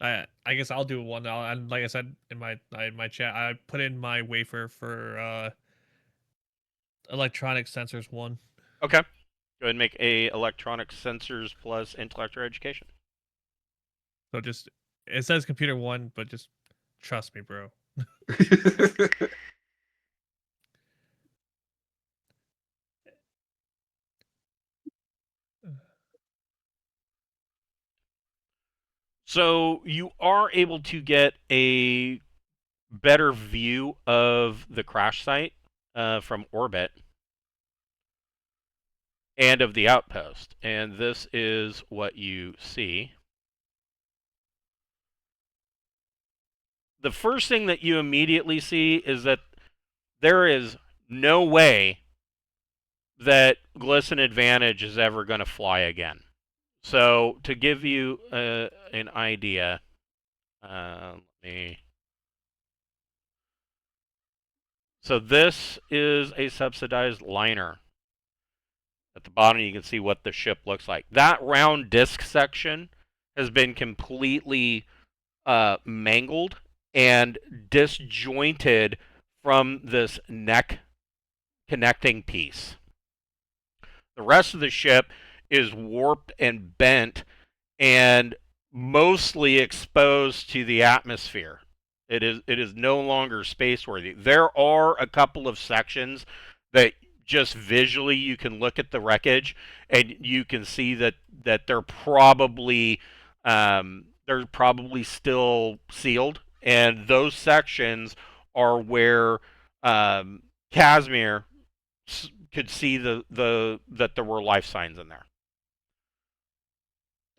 I guess I'll do one now. And like I said in my chat, I put in my wafer for electronic sensors 1. Okay. Go ahead and make a electronic sensors plus intellectual education. So just it says computer 1, but just trust me, bro. So you are able to get a better view of the crash site from orbit and of the outpost. And this is what you see. The first thing that you immediately see is that there is no way that Glisten Advantage is ever going to fly again. So to give you an idea, So this is a subsidized liner. At the bottom, you can see what the ship looks like. That round disc section has been completely mangled and disjointed from this neck connecting piece. The rest of the ship is warped and bent and mostly exposed to the atmosphere. It is no longer space-worthy. There are a couple of sections that just visually you can look at the wreckage and you can see that they're probably still sealed, and those sections are where Casimir could see that there were life signs in there.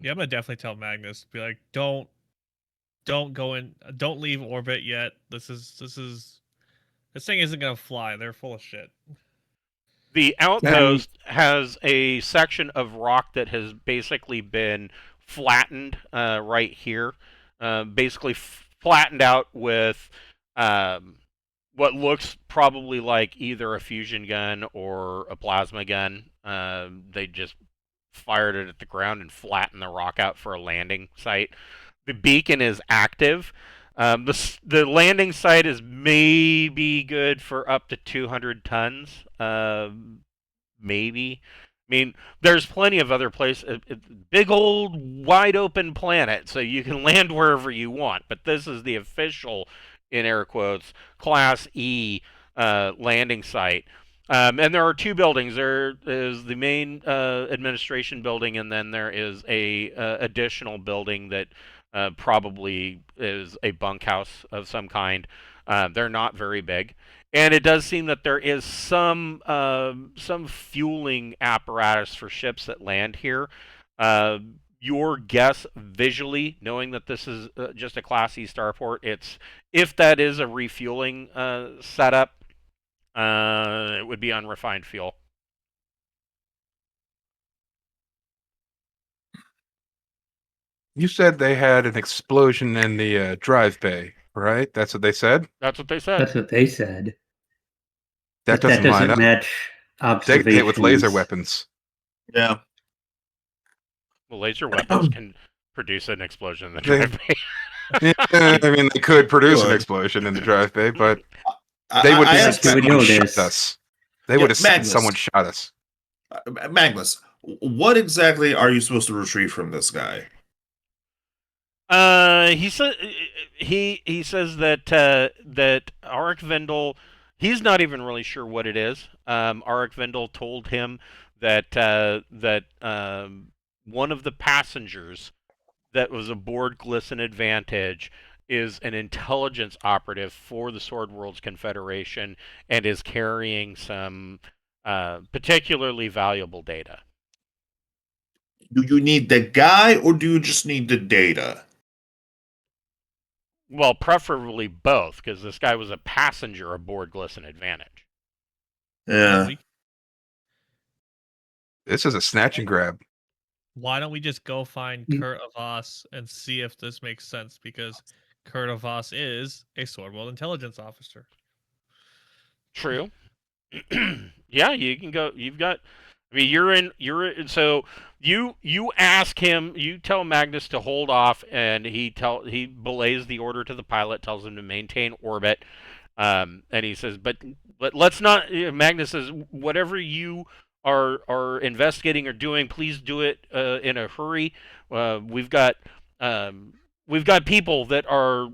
Yeah, I'm gonna definitely tell Magnus, be like, don't go in, don't leave orbit yet. This thing isn't gonna fly. They're full of shit. The outpost has a section of rock that has basically been flattened right here, basically flattened out with what looks probably like either a fusion gun or a plasma gun. They just fired it at the ground and flattened the rock out for a landing site. The beacon is active. The landing site is maybe good for up to 200 tons. Maybe. I mean, there's plenty of other places. Big old wide open planet, so you can land wherever you want. But this is the official, in air quotes, Class E landing site. And there are two buildings. There is the main administration building, and then there is a additional building that probably is a bunkhouse of some kind. They're not very big, and it does seem that there is some fueling apparatus for ships that land here. Your guess visually, knowing that this is just a Class E starport, it's if that is a refueling setup, it would be unrefined fuel. You said they had an explosion in the drive bay, right? That's what they said? That's what they said. That's what they said. That But that doesn't line doesn't up. match They get hit with laser observations. weapons. Yeah. Well, laser weapons can produce an explosion in the They- drive bay. Yeah, I mean, they could produce an Good. explosion in the drive bay, but I- they would I say asked you would someone know shot this. us. They Yeah, would have said Magnus. someone shot us. Magnus, what exactly are you supposed to retrieve from this guy? He said he says that that Arik Vendel, he's not even really sure what it is. Arik Vendel told him that one of the passengers that was aboard Glisten Advantage is an intelligence operative for the Sword Worlds Confederation and is carrying some particularly valuable data. Do you need the guy or do you just need the data? Well, preferably both, because this guy was a passenger aboard Glisten Advantage. Yeah. This is a snatch and grab. Why don't we just go find Kurt Avas and see if this makes sense? Because Kurt Avas is a Swordwell intelligence officer. True. Yeah, you can go. You've got. I mean, so you ask him. You tell Magnus to hold off, and he belays the order to the pilot, tells him to maintain orbit, and he says, but let's not. Magnus says, whatever you are investigating or doing, please do it in a hurry. We've got people that are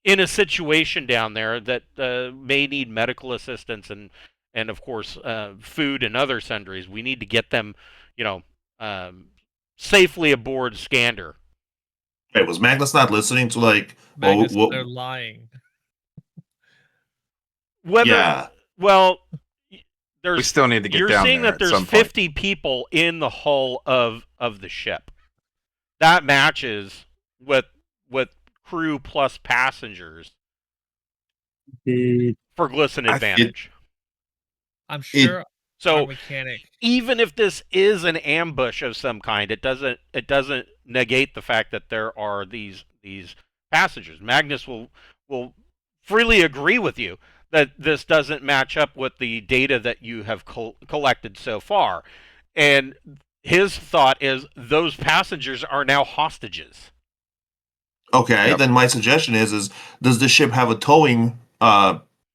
in a situation down there that may need medical assistance and of course food and other sundries. We need to get them, safely aboard Skander. Wait, was Magnus not listening to Magnus, they're lying. Yeah. Well, We still need to get you're down seeing there that at some there's point. 50 people in the hull of the ship. That matches with crew plus passengers for Glisten Advantage. I'm sure So our mechanic. even if this is an ambush of some kind, it doesn't negate the fact that there are these passengers. Magnus will freely agree with you that this doesn't match up with the data that you have collected so far, and his thought is those passengers are now hostages. Okay, Yep. then my suggestion is does the ship have a towing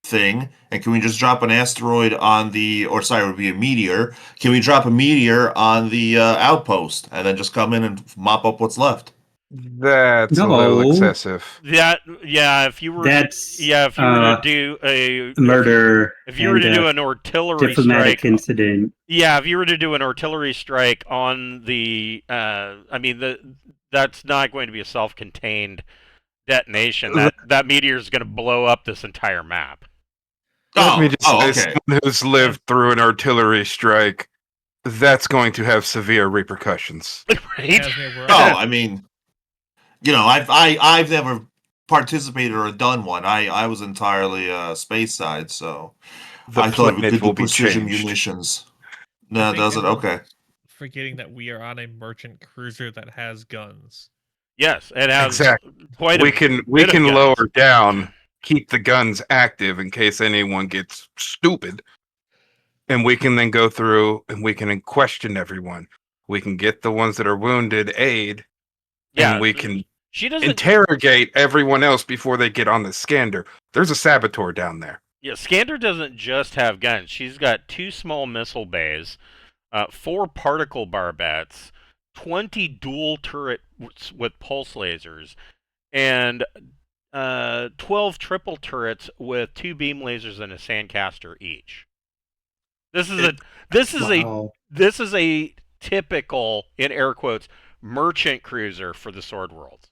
thing? And can we just drop an asteroid on it would be a meteor. Can we drop a meteor on the outpost and then just come in and mop up what's left? That's a little excessive. If you were to do a murder, if you were to do an artillery diplomatic strike incident. Yeah, if you were to do an artillery strike on the, that's not going to be a self-contained detonation. That meteor is going to blow up this entire map. Let me just say, okay. someone who's lived through an artillery strike, that's going to have severe repercussions. Right? I mean, I've never participated or done one. I was entirely space side, so I thought we could do precision munitions. No, does it? Okay. Forgetting that we are on a merchant cruiser that has guns. Yes, it has exactly. quite. We can lower down, keep the guns active in case anyone gets stupid, and we can then go through and we can question everyone. We can get the ones that are wounded aid, and we can interrogate everyone else before they get on the Skander. There's a saboteur down there. Yeah, Skander doesn't just have guns. She's got 2 small missile bays, 4 particle barbettes, 20 dual turrets with pulse lasers, and 12 triple turrets with 2 beam lasers and a sandcaster each. This is a typical, in air quotes, merchant cruiser for the Sword Worlds.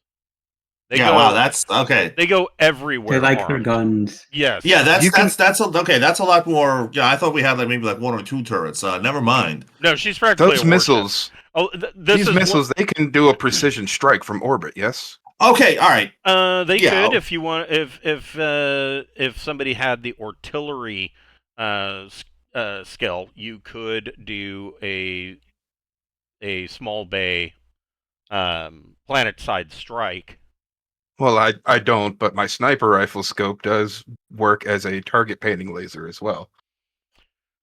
That's okay. They go everywhere. They like their guns. Yes. Yeah, that's a lot more. Yeah, I thought we had maybe 1 or 2 turrets. Never mind. No, she's practically those missiles. These missiles, they can do a precision strike from orbit. Yes. Okay. All right. They could if you want. If somebody had the artillery skill, you could do a small bay planet-side strike. Well, I don't, but my sniper rifle scope does work as a target painting laser as well.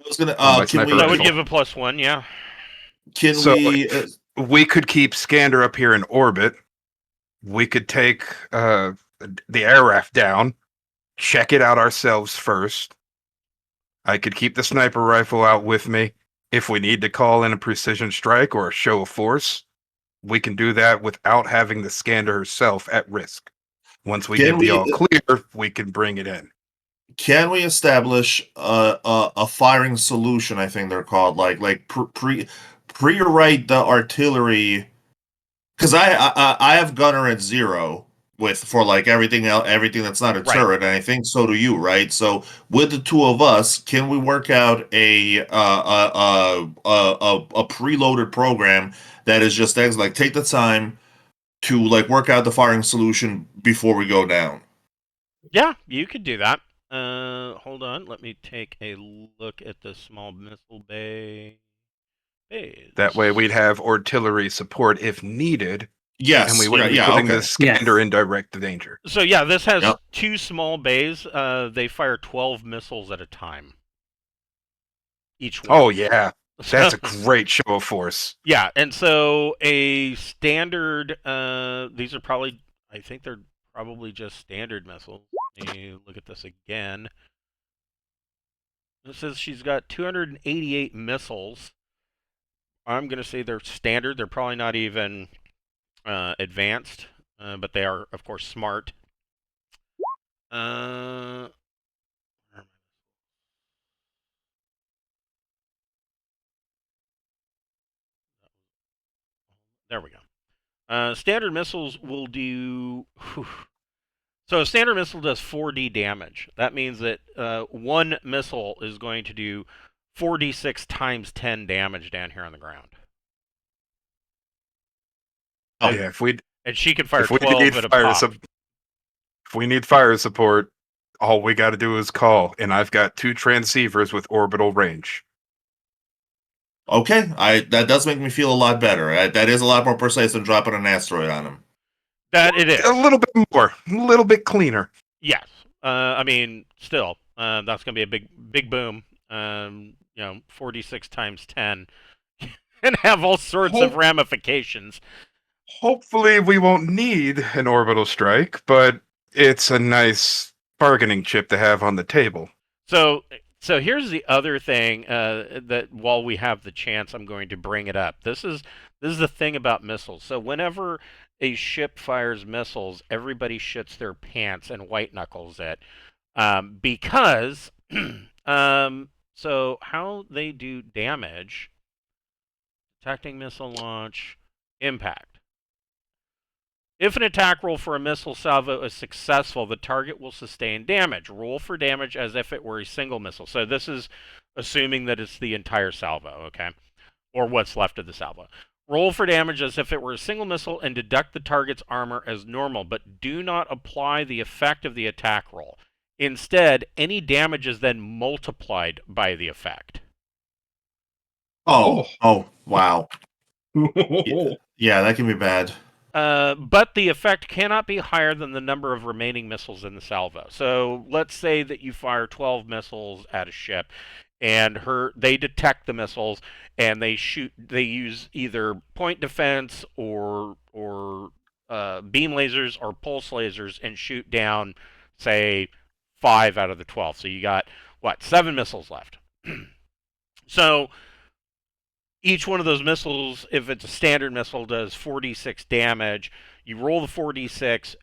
I was gonna. On my Can sniper we? That would rifle. give a +1, yeah. Can So we? we could keep Skander up here in orbit. We could take the air raft down, check it out ourselves first. I could keep the sniper rifle out with me. If we need to call in a precision strike or a show of force, we can do that without having the Skander herself at risk. Once we Can give the we- all clear, we can bring it in. Can we establish a firing solution? I think they're called like pre-write the artillery, because I have gunner at 0 for like everything else, everything that's not a Right. turret, and I think so do you, right? So with the two of us, can we work out a preloaded program that is just things like take the time to like work out the firing solution before we go down? Yeah, you could do that. Hold on. Let me take a look at the small missile bay. That way we'd have artillery support if needed, Yes, and we wouldn't be yeah, putting okay. the Skander in direct danger. So yeah, this has Yep. 2 small bays. They fire 12 missiles at a time. Each one. Oh yeah, that's a great show of force. Yeah, and so a standard, these are probably, I think they're probably just standard missiles. Let me look at this again. It says she's got 288 missiles. I'm going to say they're standard. They're probably not even advanced, but they are, of course, smart. There we go. Standard missiles will do... So a standard missile does 4D damage. That means that one missile is going to do 4d6 times 10 damage down here on the ground. Oh. Yeah, And she can fire if we 12 need at a fire pop. if we need fire support, all we got to do is call, and I've got 2 transceivers with orbital range. Okay, that does make me feel a lot better. That is a lot more precise than dropping an asteroid on him. That it is. A little bit more, a little bit cleaner. Yes. I mean, still, that's going to be a big boom. 4d6 times 10 and have all sorts of ramifications. Hopefully we won't need an orbital strike, but it's a nice bargaining chip to have on the table. So here's the other thing that while we have the chance, I'm going to bring it up. This is the thing about missiles. So whenever a ship fires missiles, everybody shits their pants and white knuckles it, because so how they do damage: detecting missile launch, impact. If an attack roll for a missile salvo is successful, the target will sustain damage. Roll for damage as if it were a single missile. So this is assuming that it's the entire salvo, okay? Or what's left of the salvo. Roll for damage as if it were a single missile and deduct the target's armor as normal, but do not apply the effect of the attack roll. Instead, any damage is then multiplied by the effect. Oh, wow. Yeah, that can be bad. But the effect cannot be higher than the number of remaining missiles in the salvo. So let's say that you fire 12 missiles at a ship, and they detect the missiles, and they use either point defense or beam lasers or pulse lasers and shoot down, say, 5 out of the 12. So you got, 7 missiles left. So each one of those missiles, if it's a standard missile, does 4d6 damage. You roll the 4d6,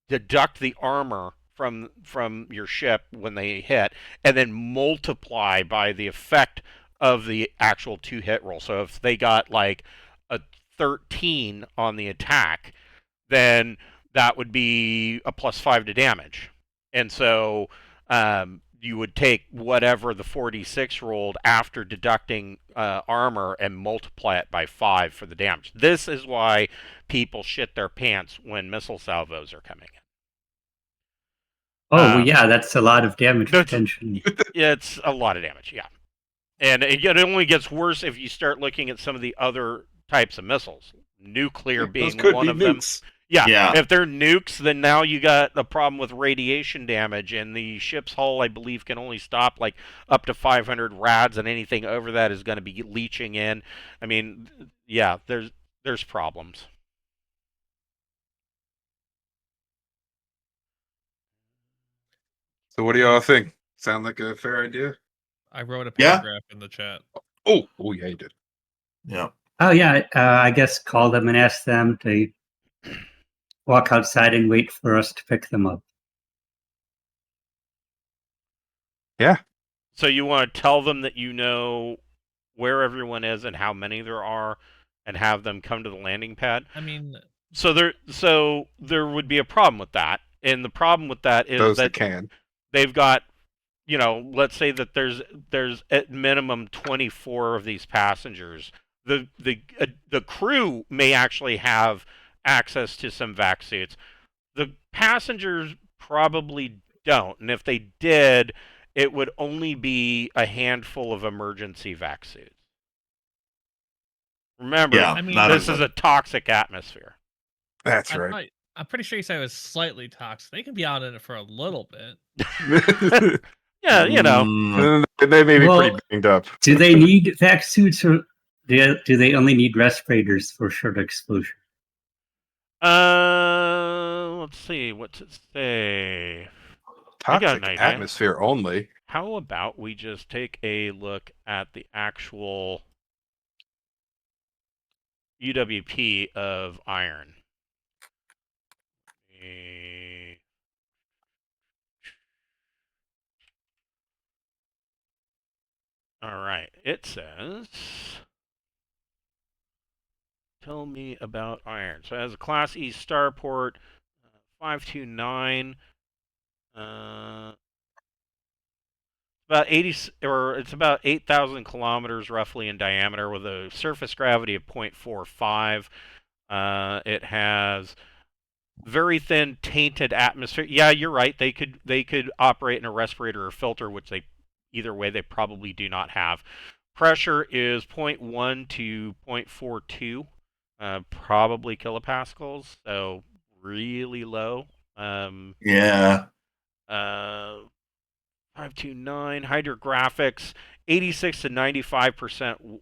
deduct the armor from your ship when they hit, and then multiply by the effect of the actual 2-hit roll. So if they got like a 13 on the attack, then that would be a +5 to damage. And so you would take whatever the 4d6 rolled after deducting armor and multiply it by 5 for the damage. This is why people shit their pants when missile salvos are coming in. Oh, well, yeah, that's a lot of damage potentially. It's a lot of damage, yeah. And it only gets worse if you start looking at some of the other types of missiles. nuclear Those being could one be of them. nukes. Yeah, Yeah. if they're nukes, then now you got a problem with radiation damage, and the ship's hull, I believe, can only stop like up to 500 rads, and anything over that is going to be leaching in. I mean, yeah, there's problems. So what do y'all think? Sound like a fair idea? I wrote a Yeah. paragraph in the chat. Oh, yeah, you did. Yeah. Oh yeah, I guess call them and ask them to walk outside and wait for us to pick them up. Yeah. So you want to tell them that you know where everyone is and how many there are, and have them come to the landing pad. I mean, So there would be a problem with that, and the problem with that is Those that that can. they've got, let's say that there's at minimum 24 of these passengers. The crew may actually have access to some vac suits. The passengers probably don't, and if they did, it would only be a handful of emergency vac suits. Remember, Yeah. I mean, not this a- is a toxic atmosphere. That's I'm, right. probably- I'm pretty sure you said it was slightly toxic. They can be out in it for a little bit. Yeah, Mm, They may be Well, pretty banged up. Do they need vac suits, or do they only need respirators for short exposure? Let's see. What's it say? I got Toxic an idea. atmosphere only. How about we just take a look at the actual UWP of iron? All right. It says, tell me about iron. So it has a Class E starport, 529. About 80, or it's about 8,000 kilometers roughly in diameter, with a surface gravity of 0.45. It has very thin tainted atmosphere. Yeah, you're right. They could operate in a respirator or filter, which either way they probably do not have. Pressure is 0.1 to 0.42, probably kilopascals, so really low. yeah. 529 hydrographics, 86 to 95%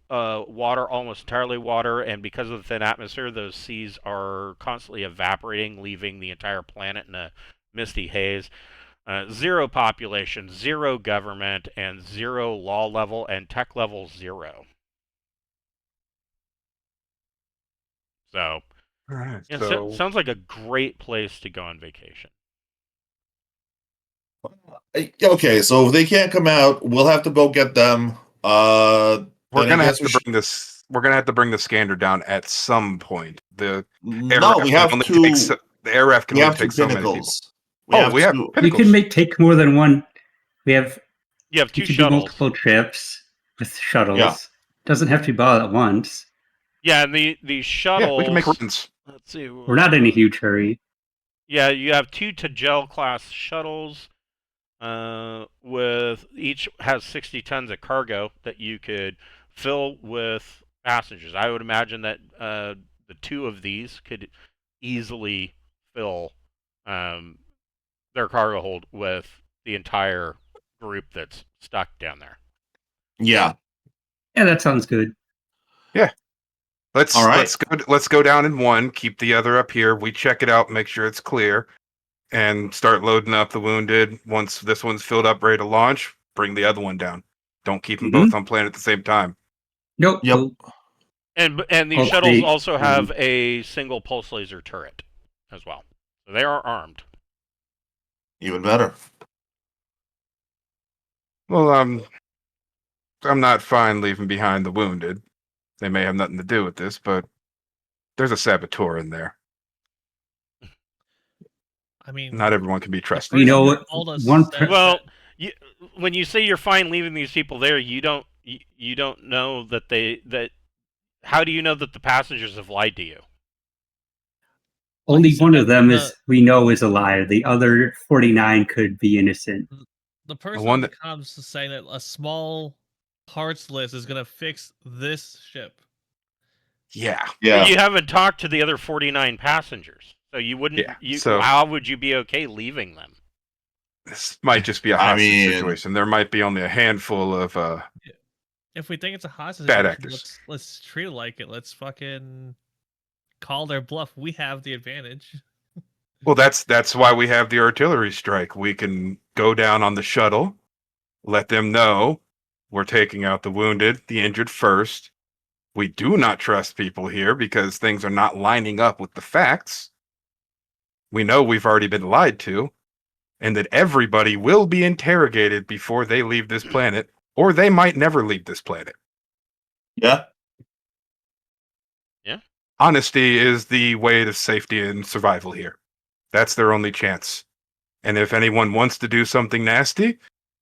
water, almost entirely water, and because of the thin atmosphere, those seas are constantly evaporating, leaving the entire planet in a misty haze. Zero population, zero government, and zero law level, and tech level 0. So, All right. yeah, So sounds like a great place to go on vacation. Okay, so if they can't come out, we'll have to go get them. we're then I gonna have guess to bring this. We're gonna have to bring the Skander down at some point. The No, we have only to. take the aircraft can We only have two take so many people. pinnacles. We have We pinnacles. can take more than one. We have You have we two can do shuttles. multiple trips with shuttles. Yeah. Doesn't have to be all at once. Yeah, and the shuttles. Yeah, we can make runs. Let's see. We're not in a huge hurry. Yeah, you have two Tajel class shuttles. With each has 60 tons of cargo that you could fill with passengers. I would imagine that the two of these could easily fill their cargo hold with the entire group that's stuck down there. Yeah. Yeah, that sounds good. Let's All right. let's go down in one. Keep the other up here. We check it out, make sure it's clear, and start loading up the wounded. Once this one's filled up, ready to launch, bring the other one down. Don't keep them both on planet at the same time. Nope. Yep. Nope. And these Hopefully- shuttles also have a single pulse laser turret as well. So they are armed. Even better. Well, I'm not fine leaving behind the wounded. They may have nothing to do with this, but there's a saboteur in there. I mean, Not everyone can be the trusted. You person know who what? told us One said Well, that- when you say you're fine leaving these people there, you don't know that how do you know that the passengers have lied to you? Only said one that of them the- is we know is a liar. The other 49 could be innocent. the person one in the comments is saying that a small parts list is gonna fix this ship. Yeah. Yeah. But you haven't talked to the other 49 passengers, so you wouldn't. Yeah, so- how would you be okay leaving them? This might just be a I hostage mean- situation. There might be only a handful of If we think it's a hostage bad situation, actors. let's treat it like it. Let's fucking call their bluff. We have the advantage. Well, that's why we have the artillery strike. We can go down on the shuttle, let them know we're taking out the wounded, the injured first. We do not trust people here because things are not lining up with the facts. We know we've already been lied to, and that everybody will be interrogated before they leave this planet, or they might never leave this planet. Yeah. Honesty is the way to safety and survival here. That's their only chance. And if anyone wants to do something nasty,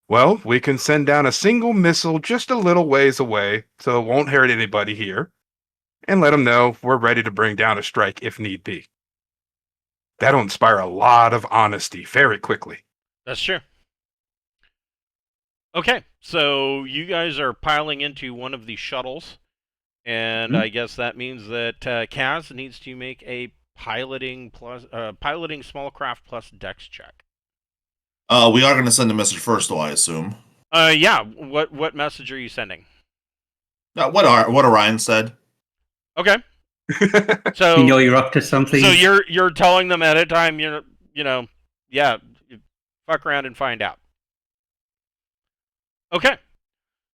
well, we can send down a single missile just a little ways away, so it won't hurt anybody here, and let them know we're ready to bring down a strike if need be. That'll inspire a lot of honesty very quickly. That's true. Okay, so you guys are piling into one of the shuttles, and I guess that means that Kaz needs to make a piloting small craft plus dex check. We are going to send a message first, though, I assume. Yeah. What message are you sending? What Orion said. Okay. So You know you're up to something. So you're telling them at a time. Yeah. Fuck around and find out. Okay.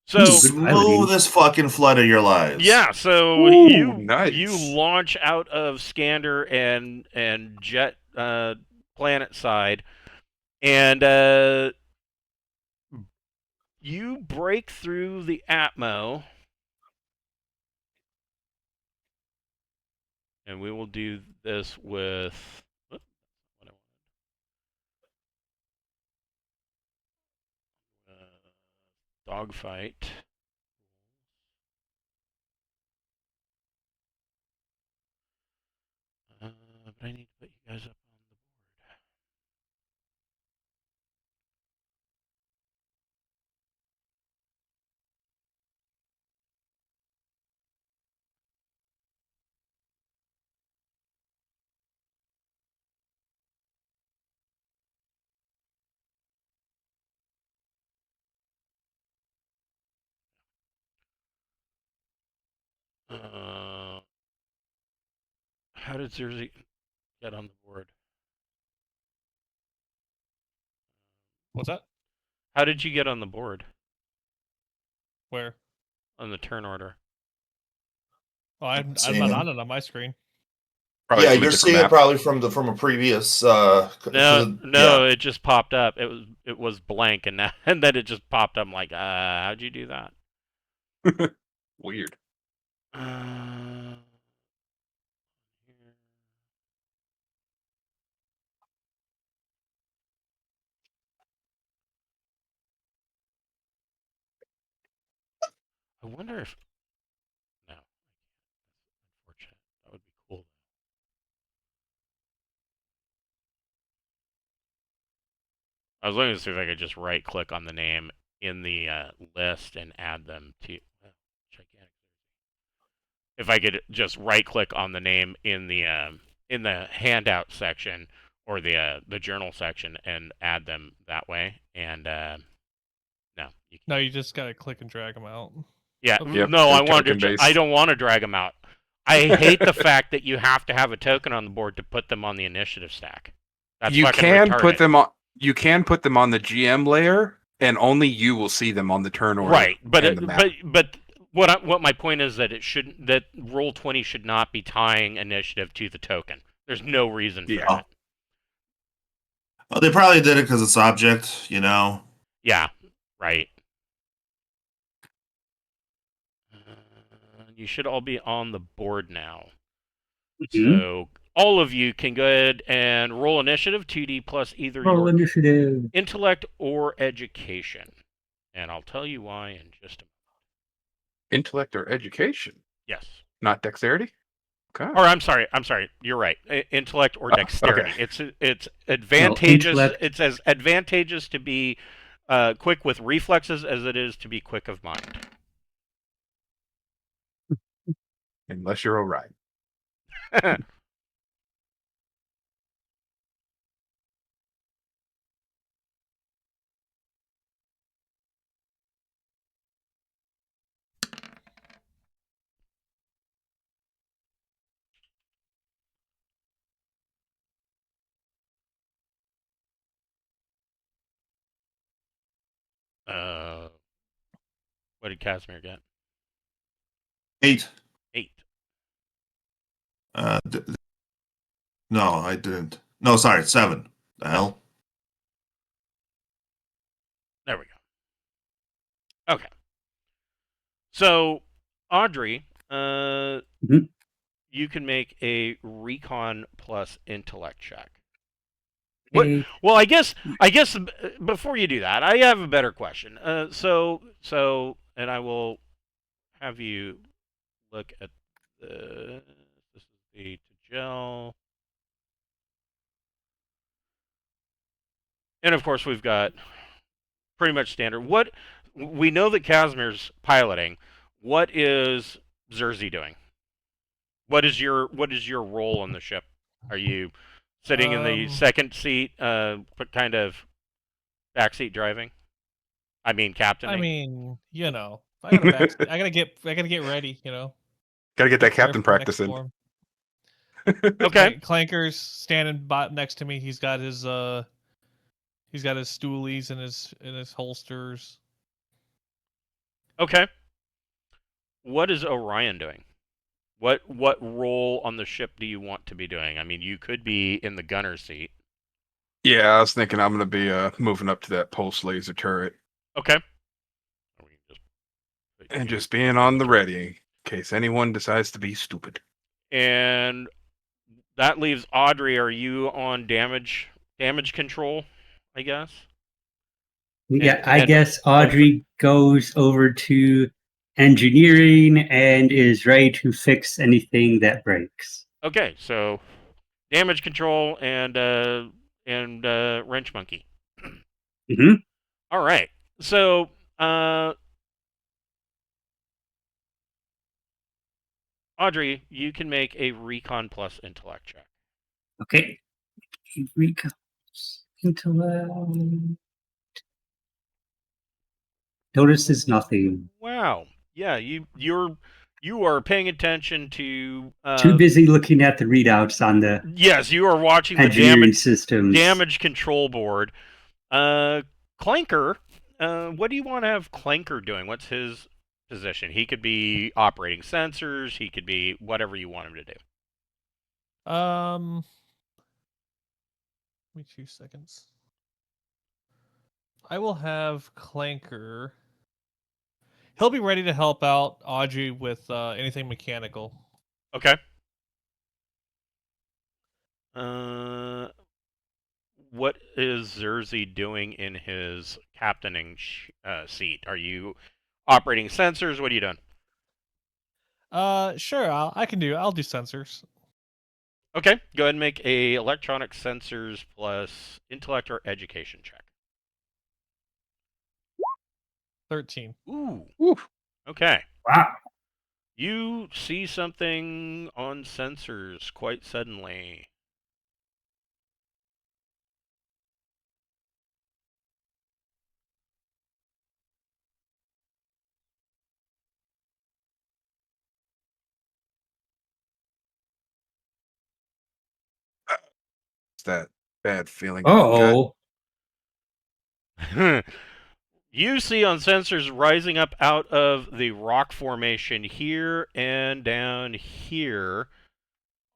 So Smoothest fucking flood of your lives. yeah. So nice. you launch out of Skander and jet planet side, and you break through the atmo. And we will do this with dogfight. But I need to put you guys up on the board. How did Zerzy get on the board? What's that? How did you get on the board? Where? On the turn order? Oh, I'm Seeing not it. on it on my screen. Probably Yeah, from a you're different seeing map. it probably from a previous. No, it just popped up. It was blank, and and then it just popped up. I'm like, how'd you do that? Weird. I wonder if no. Unfortunate. That would be cool. I was looking to see if I could just right click on the name in the list and add them to gigantic. If I could just right click on the name in the handout section or the journal section and add them that way, and no, you can't. No, you just gotta click and drag them out. Yeah, Yep, no, they're I want to. token-based. I don't want to drag them out. I hate the fact that you have to have a token on the board to put them on the initiative stack. That's You fucking can retarded. put them on. You can put them on the GM layer, and only you will see them on the turn order. Right, but and the map. but what my point is that that Roll20 should not be tying initiative to the token. There's no reason for Yeah. that. Well, they probably did it because it's object, you know. Yeah, right. You should all be on the board now. Mhm. So all of you can go ahead and roll initiative, 2D plus either Roll your initiative. intellect or education. And I'll tell you why in just a moment. Intellect or education, Yes. not dexterity. Okay. Or I'm sorry. You're right. Intellect or Oh, dexterity. okay. It's advantageous. intellect. It's as advantageous to be quick with reflexes as it is to be quick of mind. Unless you're Orion. What did Casimir get? 8. 8. No, I didn't. No, sorry, 7. The hell? There we go. Okay. So, Audrey, Mhm. you can make a recon plus intellect check. Okay. Well, I guess before you do that, I have a better question. And I will have you look at the. This is the to gel, and of course we've got pretty much standard. What we know that Casimir's piloting. What is Zerzy doing? What is your role on the ship? Are you sitting in the second seat, kind of backseat driving? I mean, captaining. I mean, I gotta get ready. Gotta get that Prepare captain for the next practice in. storm. Okay. Clanker's standing next to me. He's got his stoolies and his holsters. Okay. What is Orion doing? What role on the ship do you want to be doing? I mean, you could be in the gunner seat. Yeah, I was thinking I'm gonna be moving up to that pulse laser turret Okay. and just being on the ready in case anyone decides to be stupid. And that leaves Audrey. Are you on damage control? I guess. Yeah, And- I and guess hopefully- Audrey goes over to engineering and is ready to fix anything that breaks. Okay, so damage control and wrench monkey. Hmm. All right. So Audrey, you can make a recon plus intellect check. Okay. Intellect. Notices nothing. Wow. Yeah, you are paying attention to. Too busy looking at the readouts on the Yes, you are watching the engineering systems. damage control board. Clanker. What do you want to have Clanker doing? What's his position? He could be operating sensors. He could be whatever you want him to do. Give me 2 seconds. I will have Clanker. He'll be ready to help out Audrey with anything mechanical. Okay. What is Zerzy doing in his captaining seat? Are you operating sensors? What are you doing? Sure. I'll do sensors. Okay, go ahead and make a electronic sensors plus intellect or education check. 13. Ooh. Woo. Okay. Wow. You see something on sensors quite suddenly. It's that bad feeling. in the gut. Oh. You see on sensors rising up out of the rock formation here and down here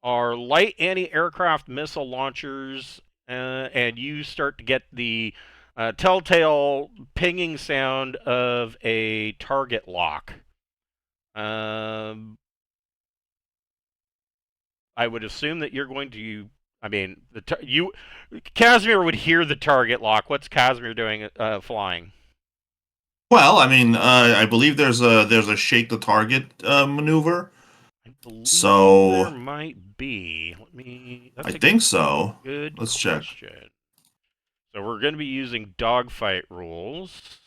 are light anti-aircraft missile launchers, and you start to get the telltale pinging sound of a target lock. I would assume that you're going to. I mean, Casimir would hear the target lock. What's Casimir doing flying? Well, I mean, I believe there's a shake the target maneuver. I believe So- there might be. I think so. Good Let's check. question. So we're going to be using dogfight rules.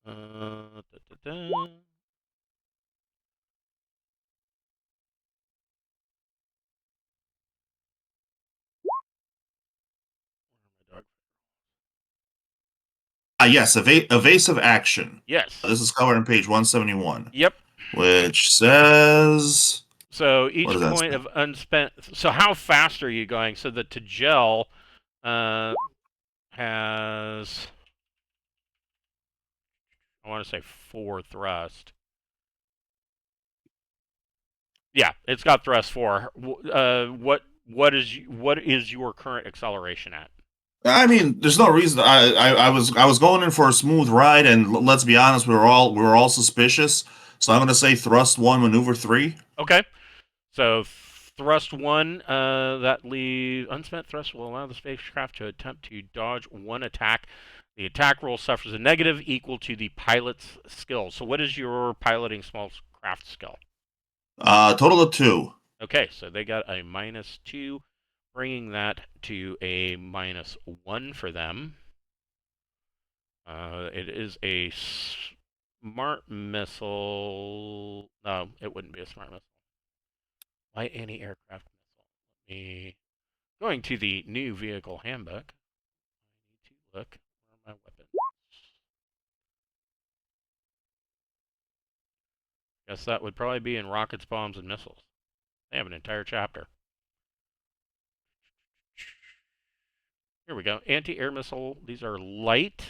Da. Yes, evasive action. Yes. This is covered on page 171. Yep. Which says. So each What does that point say? of unspent. So how fast are you going? So the Tagel has, I want to say 4 thrust. Yeah, it's got thrust 4. What is your current acceleration at? I mean, there's no reason. I was going in for a smooth ride, and let's be honest, we were all suspicious. So I'm going to say thrust 1, maneuver 3. Okay. So thrust 1, that leaves unspent thrust will allow the spacecraft to attempt to dodge 1 attack. The attack roll suffers a negative equal to the pilot's skill. So what is your piloting small craft skill? Total of 2. Okay, so they got a -2, bringing that to a -1 for them. It is a smart missile. No, it wouldn't be a smart missile. Light anti-aircraft missile. Let me going to the new vehicle handbook. I need to look. Where are my weapons? Guess that would probably be in rockets, bombs, and missiles. They have an entire chapter. Here we go. Anti-air missile. These are light.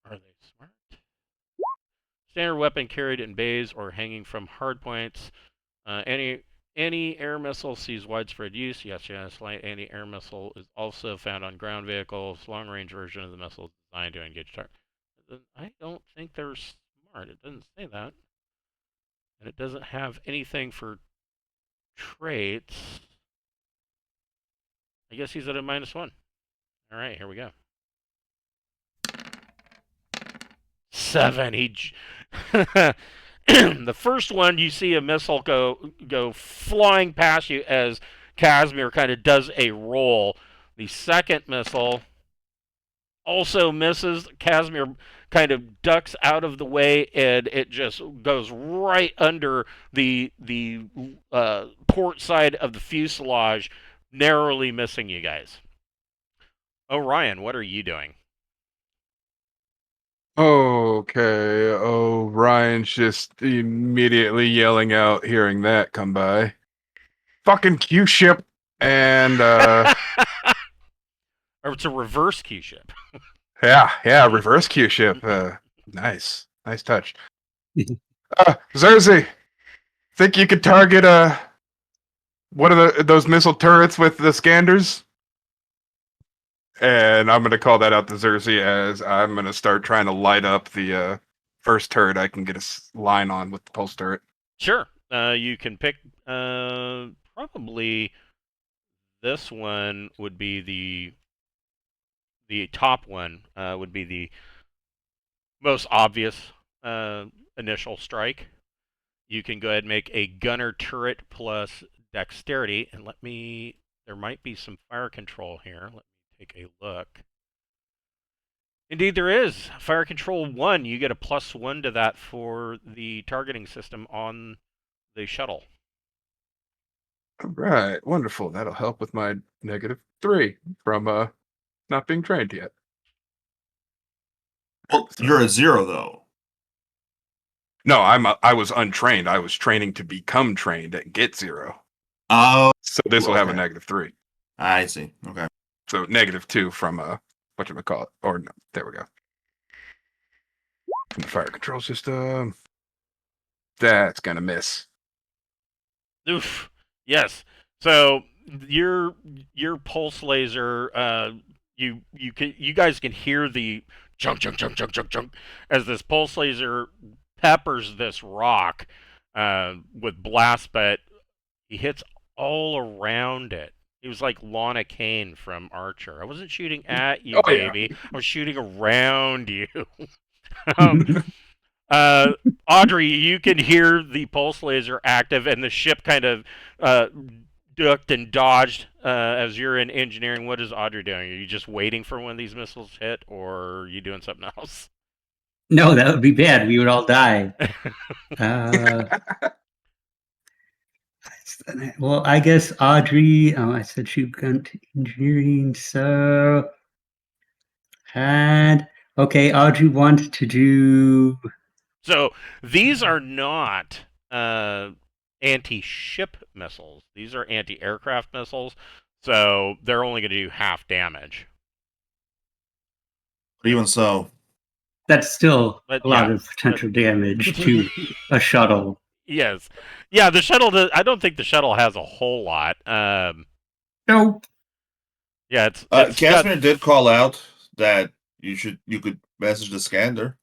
Are they smart? Standard weapon carried in bays or hanging from hardpoints. Any air missile sees widespread use. Yes. Light anti-air missile is also found on ground vehicles. Long-range version of the missile is designed to engage target. I don't think they're smart. It doesn't say that. And it doesn't have anything for traits. I guess he's at a -1. All right, here we go. 7. The first one, you see a missile go flying past you as Casimir kind of does a roll. The second missile also misses. Casimir kind of ducks out of the way, and it just goes right under the port side of the fuselage, narrowly missing you guys. Orion, what are you doing? Okay. Oh, Ryan's just immediately yelling out, hearing that come by. Fucking Q ship. And Or it's a reverse Q ship. yeah, reverse Q ship. Nice touch. Xerxes, think you could target one of those missile turrets with the Skanders? And I'm going to call that out to Xerxes as I'm going to start trying to light up the first turret I can get a line on with the pulse turret. Sure. You can pick probably this one would be the top one would be the most obvious initial strike. You can go ahead and make a gunner turret plus dexterity, and there might be some fire control here. Let me take a look. Indeed, there is. Fire control 1, you get a +1 to that for the targeting system on the shuttle. All right, wonderful. That'll help with my -3 from not being trained yet. Well, you're a 0 though. No, I was untrained. I was training to become trained and get 0. Oh, so this will have a okay. -3. I see. Okay. So -2 from whatchamacallit. Or no, there we go. From the fire control system. That's gonna miss. Oof. Yes. So your pulse laser, you guys can hear the chunk as this pulse laser peppers this rock with blast, but he hits all around it. He was like Lana Kane from Archer. I wasn't shooting at you, baby. Yeah. I was shooting around you. Audrey, you can hear the pulse laser active, and the ship kind of ducked and dodged as you're in engineering. What is Audrey doing? Are you just waiting for one of these missiles to hit, or are you doing something else? No, that would be bad. We would all die. Well, I guess Audrey. I said she went to engineering, so and okay, Audrey wants to do. So these are not anti-ship missiles. These are anti-aircraft missiles. So they're only going to do half damage. But even so, That's still But a lot of potential damage to a shuttle. Yes, yeah. The shuttle. I don't think the shuttle has a whole lot. Nope. Yeah, it's Casimir did call out that you could message the Skander.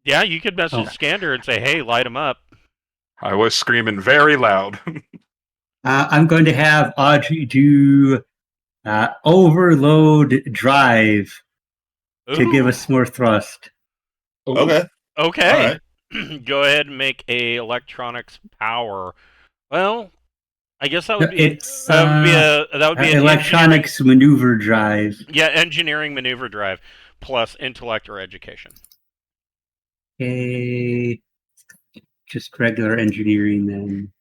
Yeah, you could message Skander and say, "Hey, light him up." I was screaming very loud. I'm going to have Audrey do overload drive to give us more thrust. Okay. Okay. Right. Go ahead and make a electronics power. Well, I guess that would be that would be an electronics maneuver drive. Yeah, engineering maneuver drive plus intellect or education. Okay, just regular engineering then.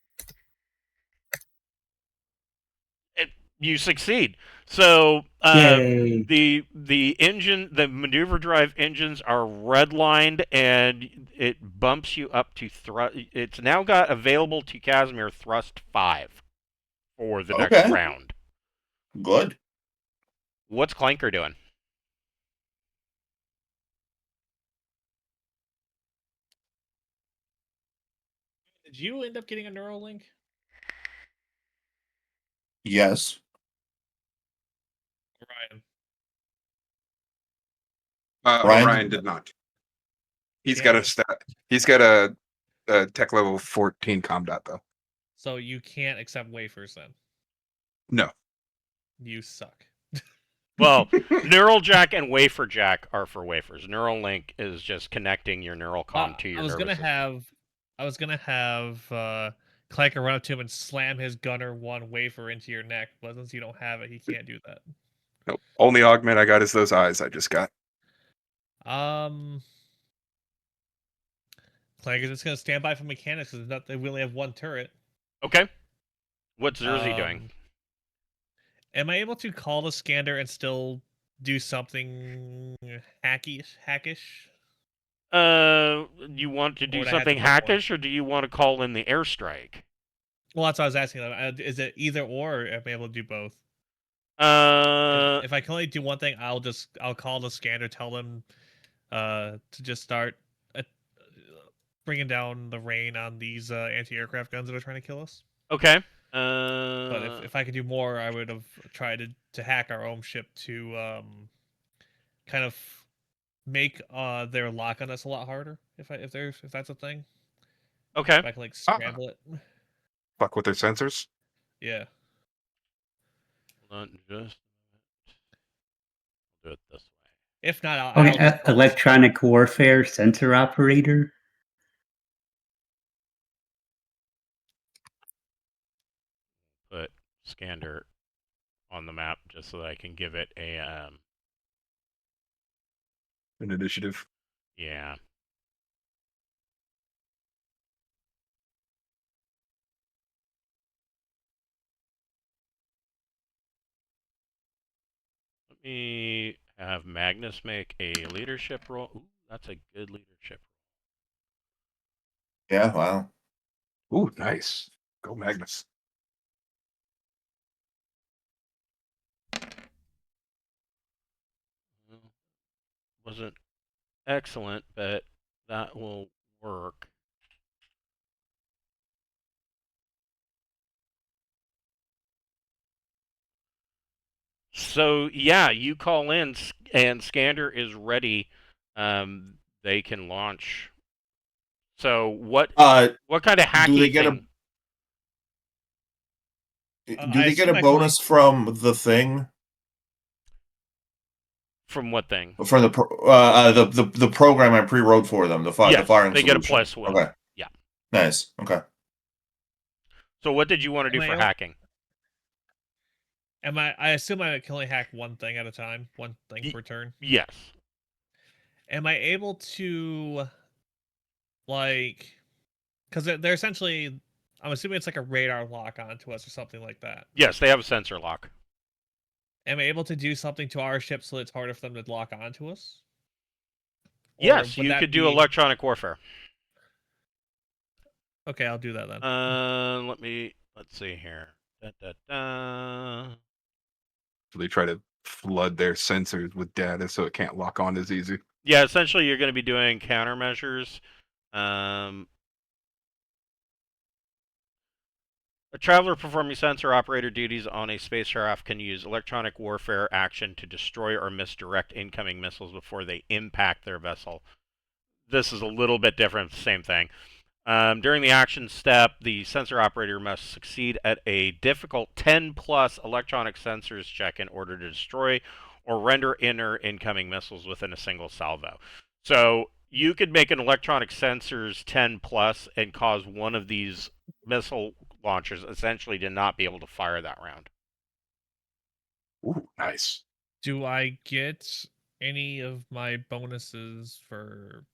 You succeed. So the maneuver drive engines are redlined, and it bumps you up to thrust. It's now got available to Casimir thrust 5 for the next round. Good. What's Clanker doing? Did you end up getting a Neuralink? Yes. Ryan did not. He's got a tech level 14 comdot though. So you can't accept wafers then? No. You suck. Well, Neural Jack and Wafer Jack are for wafers. Neuralink is just connecting your neural comm to your nervous system. I was gonna have Clanker run up to him and slam his gunner one wafer into your neck, but since you don't have it, he can't do that. Nope. Only augment I got is those eyes I just got. Clanker's just gonna stand by for mechanics because they really have one turret. Okay. What's Zerzy doing? Am I able to call the Skander and still do something hackish? You want to do something hackish, or do you want to call in the airstrike? Well, that's what I was asking. Is it either or am I able to do both? If I can only do one thing, I'll call the Skander, tell them to just start bringing down the rain on these anti-aircraft guns that are trying to kill us. Okay. But if I could do more, I would have tried to hack our own ship to kind of make their lock on us a lot harder. If that's a thing. Okay. If I can scramble it. Fuck with their sensors. Yeah. Hold on, just do it this way. If not, I'll electronic warfare sensor operator. Put Skander on the map just so that I can give it an initiative. Yeah. Let me have Magnus make a leadership roll. Ooh, that's a good leadership roll. Yeah, wow. Ooh, nice. Go Magnus. Wasn't excellent, but that will work. So yeah, you call in and Skander is ready. They can launch. So what kind of hacking do they get thing? Do they get a bonus from the thing? From what thing? From the program I pre-wrote for them, the firing they solution. Get a +1. Okay. Yeah. Nice. Okay. So what did you want to do for hacking? I assume I can only hack one thing at a time, one thing per turn. Yes. Am I able to, like, because they're essentially, I'm assuming it's like a radar lock onto us or something like that. Yes, they have a sensor lock. Am I able to do something to our ship so it's harder for them to lock onto us? Or Yes, would you that could do be- electronic warfare. Okay, I'll do that then. Let's see here. Da, da, da. So they try to flood their sensors with data so it can't lock on as easy. Yeah, essentially you're going to be doing countermeasures. A traveler performing sensor operator duties on a spacecraft can use electronic warfare action to destroy or misdirect incoming missiles before they impact their vessel. This is a little bit different, same thing. During the action step, the sensor operator must succeed at a difficult 10+ electronic sensors check in order to destroy or render incoming missiles within a single salvo. So you could make an electronic sensors 10+ and cause one of these missile launchers essentially to not be able to fire that round. Ooh, nice. Do I get any of my bonuses for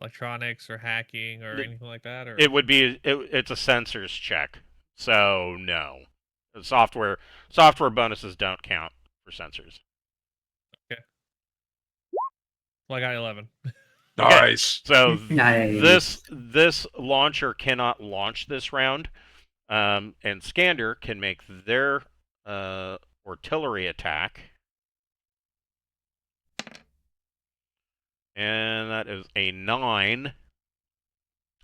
electronics or hacking or anything like that? Or It would be it's a sensors check, so no. The software bonuses don't count for sensors. okay. Well, I got 11. Nice. So Nice. this launcher cannot launch this round, and Skander can make their artillery attack, and that is a 9.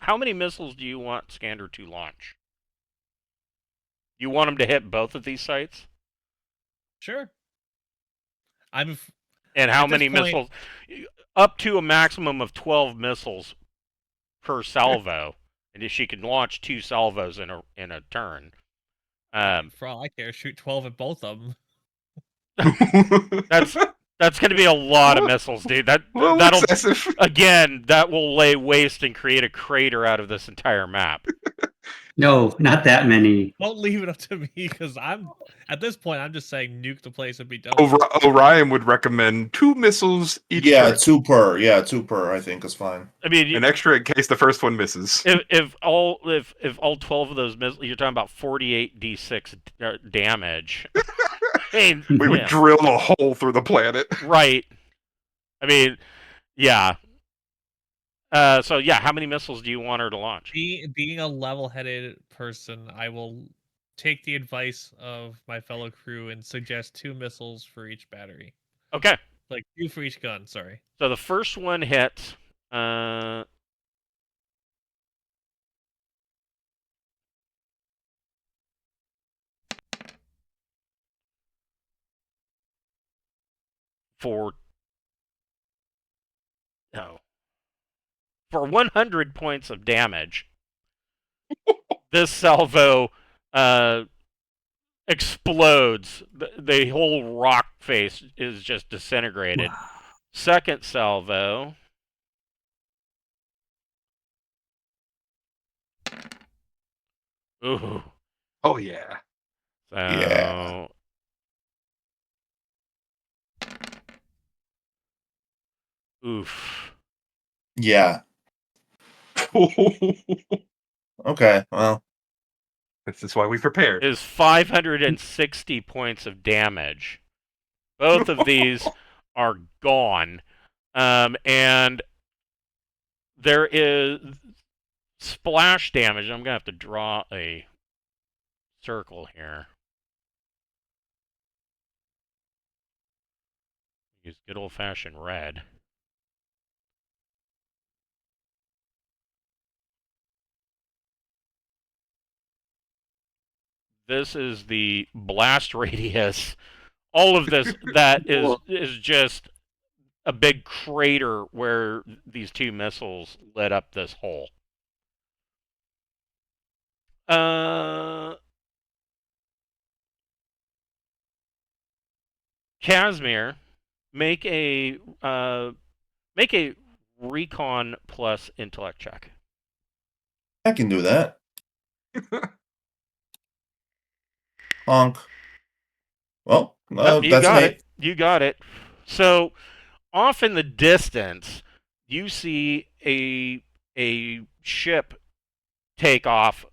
How many missiles do you want Skander to launch? You want him to hit both of these sites? Sure. And how at this many point- missiles? Up to a maximum of 12 missiles per salvo, and if she can launch 2 salvos in a turn. For all I care, shoot 12 at both of them. That's going to be a lot of missiles, dude. That'll excessive. Again, that will lay waste and create a crater out of this entire map. No, not that many. Don't leave it up to me because at this point I'm just saying nuke the place and be done. Orion would recommend 2 missiles each. Yeah, turn. 2 per. Yeah, 2 per. I think is fine. I mean, An extra in case the first one misses. if all 12 of those missiles, you're talking about 48 d6 damage. I mean, We would drill a hole through the planet. Right. I mean, yeah. So yeah, how many missiles do you want her to launch? Being a level-headed person, I will take the advice of my fellow crew and suggest 2 missiles for each battery. Okay. Like 2 for each gun, sorry. So the first one hits. For 100 points of damage. This salvo explodes. The whole rock face is just disintegrated. Wow. Second salvo. Ooh. Oh yeah. So, Yeah. Oof. Yeah. Okay. Well, This is why we prepared. Is 560 points of damage. Both of these are gone. And there is splash damage. I'm going to have to draw a circle here. Use good old-fashioned red. This is the blast radius. All of this that is just a big crater where these 2 missiles lit up this hole. Casimir, make a recon plus intellect check. I can do that. Honk. Well, Yep, you that's got it. me. You got it. So off in the distance, you see a ship take off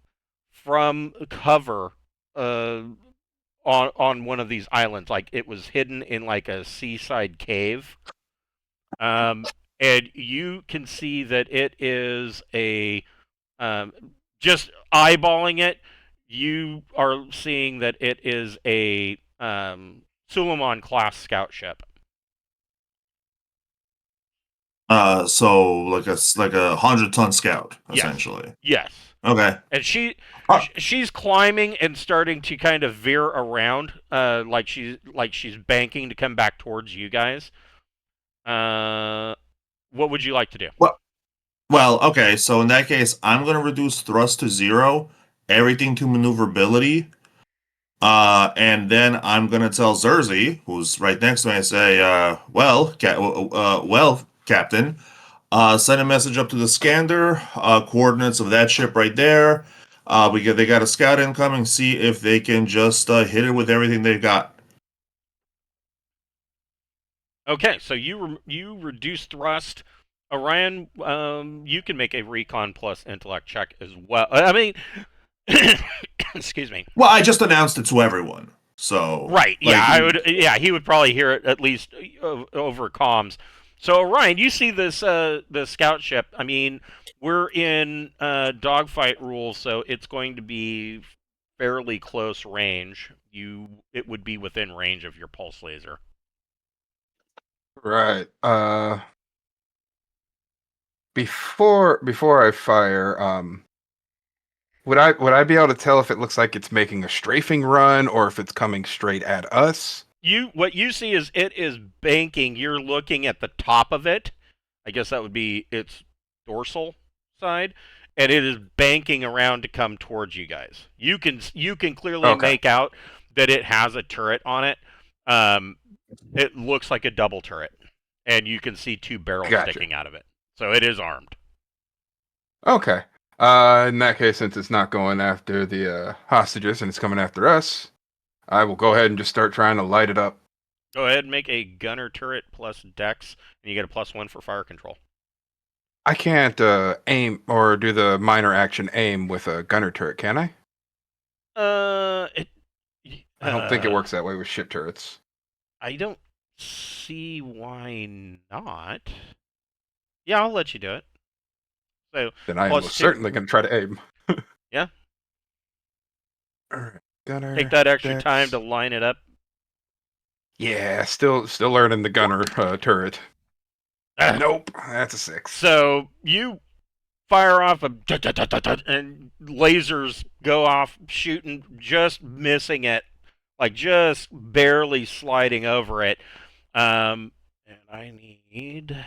from cover on one of these islands. Like it was hidden in like a seaside cave. Um, and you can see that it is a um, just eyeballing it. You are seeing that it is a Suleiman class scout ship. So like a 100-ton scout, Yes. essentially. Yes. Okay. And Uh, she's climbing and starting to kind of veer around, like she's banking to come back towards you guys. What would you like to do? well, okay. So in that case, I'm gonna reduce thrust to 0, everything to maneuverability, and then I'm gonna tell Zerzy, who's right next to me, I say, well, Captain, send a message up to the Skander, coordinates of that ship right there. They got a scout incoming. See if they can just hit it with everything they've got. Okay, so you reduce thrust. Orion, you can make a recon plus intellect check as well. I mean, excuse me. Well, I just announced it to everyone, so Right. Yeah, like, I would. Yeah, he would probably hear it at least over comms. So Orion, you see this the scout ship. I mean, we're in dogfight rules, so it's going to be fairly close range. It would be within range of your pulse laser. Right. Before I fire, would I be able to tell if it looks like it's making a strafing run or if it's coming straight at us? What you see is it is banking. You're looking at the top of it. I guess that would be its dorsal side, and it is banking around to come towards you guys. You can clearly Okay. make out that it has a turret on it. It looks like a double turret, and you can see two barrels Gotcha. sticking out of it. So it is armed. Okay. In that case, since it's not going after the hostages and it's coming after us, I will go ahead and just start trying to light it up. Go ahead and make a gunner turret plus dex, and you get a +1 for fire control. I can't aim or do the minor action aim with a gunner turret, can I? It. I don't think it works that way with ship turrets. I don't see why not. Yeah, I'll let you do it. So Then I am plus most 2. certainly going to try to aim. Yeah. All right. Gunner. Take that extra dex. time to line it up. Yeah, still learning the gunner turret. Nope, that's a 6. So you fire off and lasers go off shooting, just missing it, like just barely sliding over it. And I need.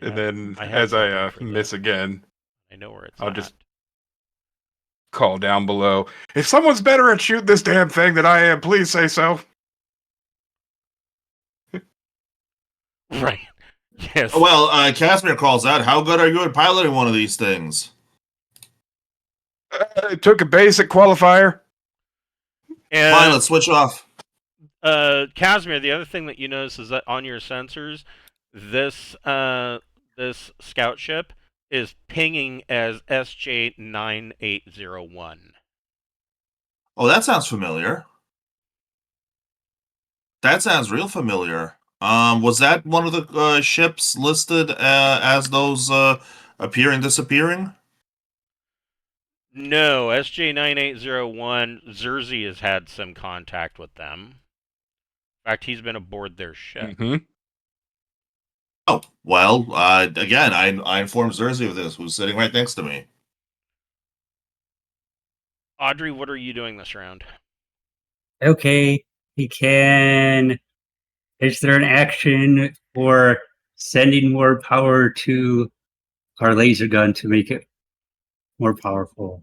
And then I have as I something for miss this. again, I know where it's I'll at. just call down below. If someone's better at shooting this damn thing than I am, please say so. Right. Yes. well, Casimir calls out, "How good are you at piloting one of these things?" I took a basic qualifier. And Fine, let's switch off. Casimir, the other thing that you notice is that on your sensors, this this scout ship is pinging as SJ9801. Oh, that sounds familiar. That sounds real familiar. Was that one of the ships listed as those appearing, disappearing? No, SJ9801, Zerzy has had some contact with them. In fact, he's been aboard their ship. Mm-hmm. Oh, well, again, I informed Zerzy of this, who's sitting right next to me. Audrey, what are you doing this round? Okay, he can. Is there an action for sending more power to our laser gun to make it more powerful?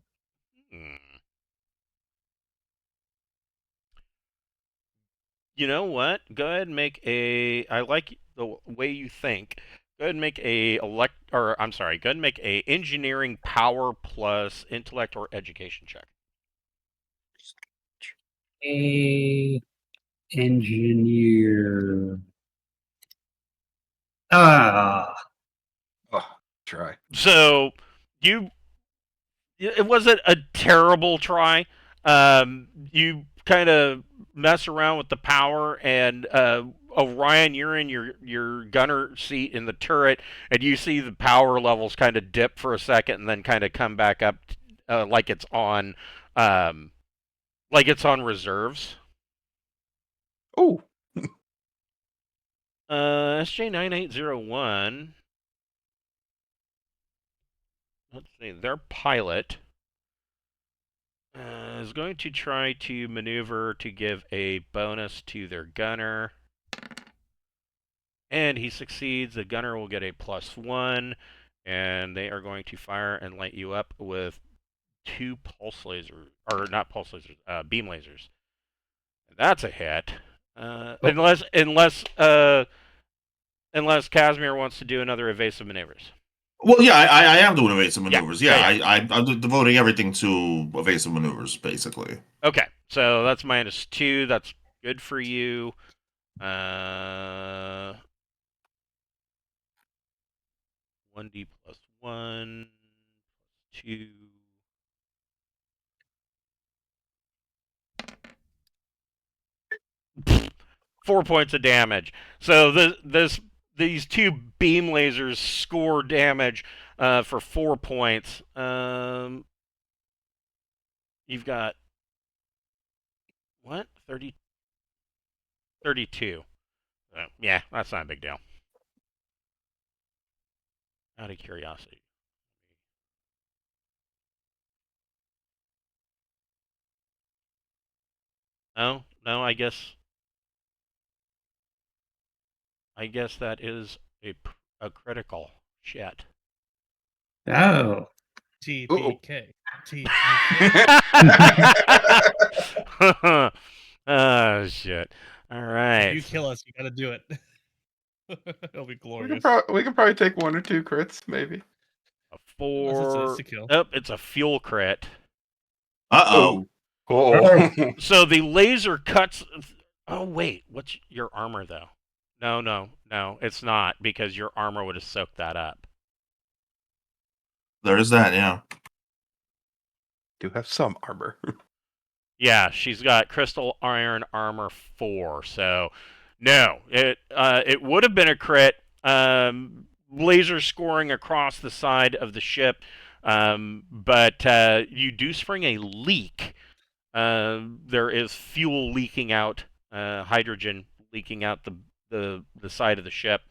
You know what? Go ahead and make a. I like the way you think. Go ahead and make a go ahead and make a engineering power plus intellect or education check. A engineer. Ah, Oh, try. So it wasn't a terrible try. You kind of mess around with the power, and Orion, you're in your gunner seat in the turret, and you see the power levels kind of dip for a second, and then kind of come back up, like it's on, reserves. Oh, SJ9801. Let's see, their pilot is going to try to maneuver to give a bonus to their gunner. And he succeeds. The gunner will get a +1, and they are going to fire and light you up with 2 pulse lasers, or not pulse lasers, beam lasers. That's a hit. Unless Casimir wants to do another evasive maneuvers. Well, yeah, I am doing evasive maneuvers. Yeah. I'm devoting everything to evasive maneuvers, basically. Okay, so that's -2. That's good for you. 1d +1 +2. 4 points of damage. So these 2 beam lasers score damage for 4 points. You've got what? 32. Yeah, that's not a big deal. Out of curiosity. No, I guess that is a critical. Shit. oh. TPK. TPK. Oh shit! All right. If you kill us, you gotta do it. It'll be we glorious. can probably take 1 or 2 crits, maybe. A 4. It's a kill. Oh, it's a fuel crit. Uh-oh. Oh. So the laser cuts. Oh wait, what's your armor though? No, it's not, because your armor would have soaked that up. There is that, yeah. Do have some armor. Yeah, she's got crystal iron armor 4. So no, it would have been a crit. Laser scoring across the side of the ship, but you do spring a leak. There is fuel leaking out, hydrogen leaking out the side of the ship.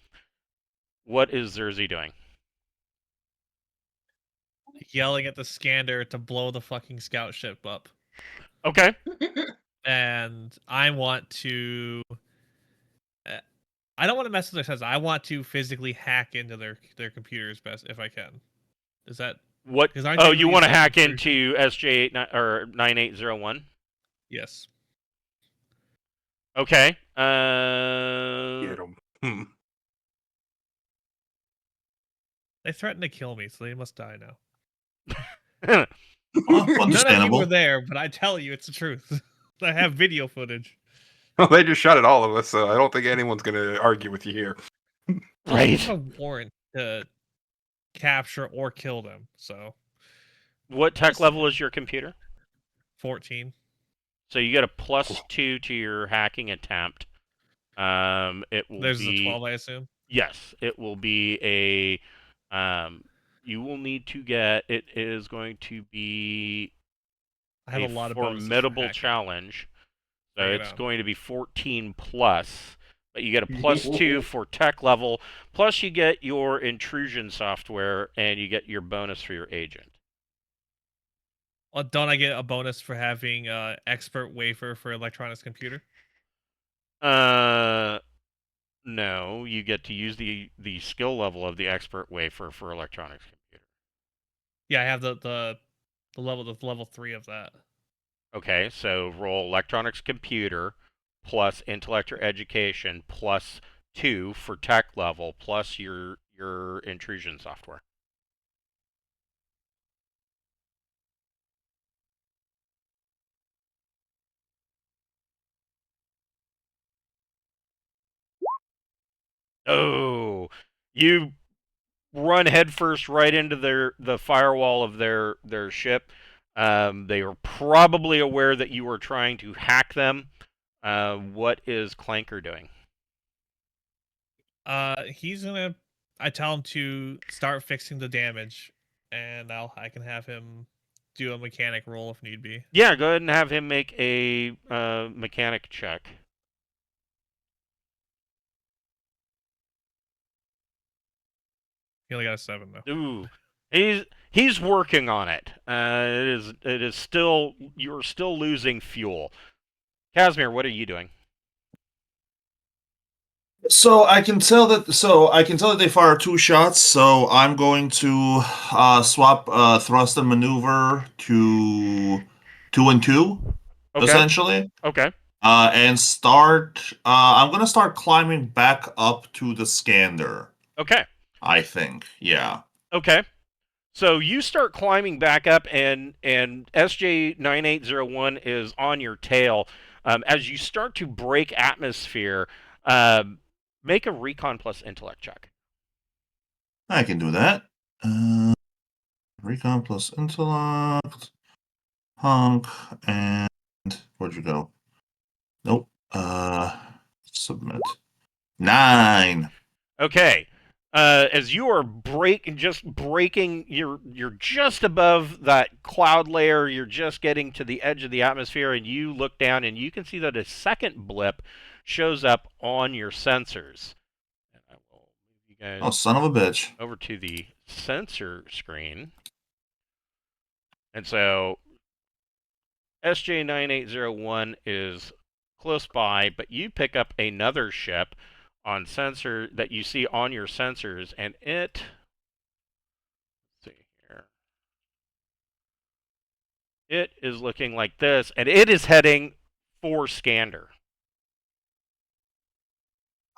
What is Zerzy doing? Yelling at the Skander to blow the fucking scout ship up. Okay. And I want to. I don't want to mess with their sense. I want to physically hack into their computers best if I can. Is that what? 'cause aren't Oh, they you want to releasing hack computers? into SJ8 or 9801? Yes. Okay. Get 'em. They threatened to kill me, so they must die now. Well, None of you understandable. were there, but I tell you, it's the truth. I have video footage. Well, they just shot at all of us, so I don't think anyone's going to argue with you here. I Right. have a warrant to capture or kill them. So What tech level is your computer? 14. So you get a +2 to your hacking attempt. It will There's be a 12, I assume. Yes, it will be a. You will need to get. It is going to be I have a lot of bonuses for formidable hacking. challenge. So Bring it it's on. going to be 14 plus, but you get a +2 for tech level. Plus you get your intrusion software, and you get your bonus for your agent. Don't I get a bonus for having expert wafer for electronics computer? No, you get to use the skill level of the expert wafer for electronics computer. Yeah, I have the level 3 of that. Okay, so roll electronics computer plus intellect or education plus 2 for tech level plus your your intrusion software. Oh, you run headfirst right into the firewall of their ship. They are probably aware that you are trying to hack them. What is Clanker doing? He's gonna. I tell him to start fixing the damage, and I can have him do a mechanic roll if need be. Yeah, go ahead and have him make a mechanic check. He only got a 7 though. Ooh, he's working on it. It is still, you're still losing fuel. Casimir, what are you doing? So I can tell that they fire 2 shots. So I'm going to swap thrust and maneuver to 2 and 2, Okay. essentially. Okay. And start. I'm gonna start climbing back up to the Skander. Okay. I think, yeah. Okay. So you start climbing back up, and SJ9801 is on your tail. As you start to break atmosphere, make a recon plus intellect check. I can do that. Recon plus intellect, hunk, and where'd you go? Nope. Submit. 9. Okay. As you are breaking, you're just above that cloud layer. You're just getting to the edge of the atmosphere, and you look down, and you can see that a second blip shows up on your sensors. And I will move you guys Oh, son of a bitch. over to the sensor screen. And so SJ9801 is close by, but you pick up another ship on sensor that you see on your sensors, and let's see here. It is looking like this, and it is heading for Skander.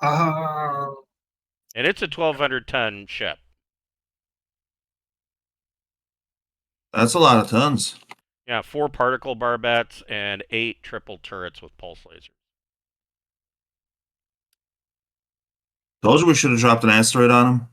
Oh. And it's a 1,200-ton ship. That's a lot of tons. Yeah, 4 particle barbettes and 8 triple turrets with pulse lasers. Told you we should have dropped an asteroid on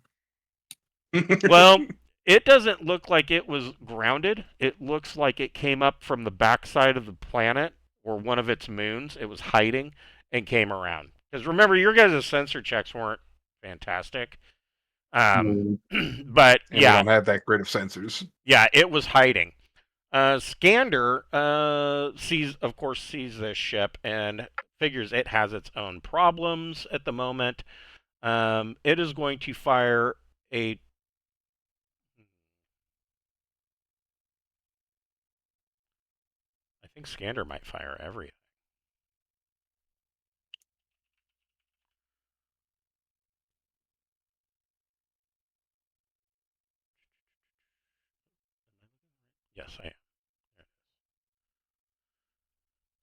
him. Well, it doesn't look like it was grounded. It looks like it came up from the backside of the planet or one of its moons. It was hiding and came around. Because remember, your guys' sensor checks weren't fantastic. But And yeah, we don't have that great of sensors. yeah, it was hiding. Skander sees this ship and figures it has its own problems at the moment. It is going to fire a. I think Skander might fire everything. Yes, I am.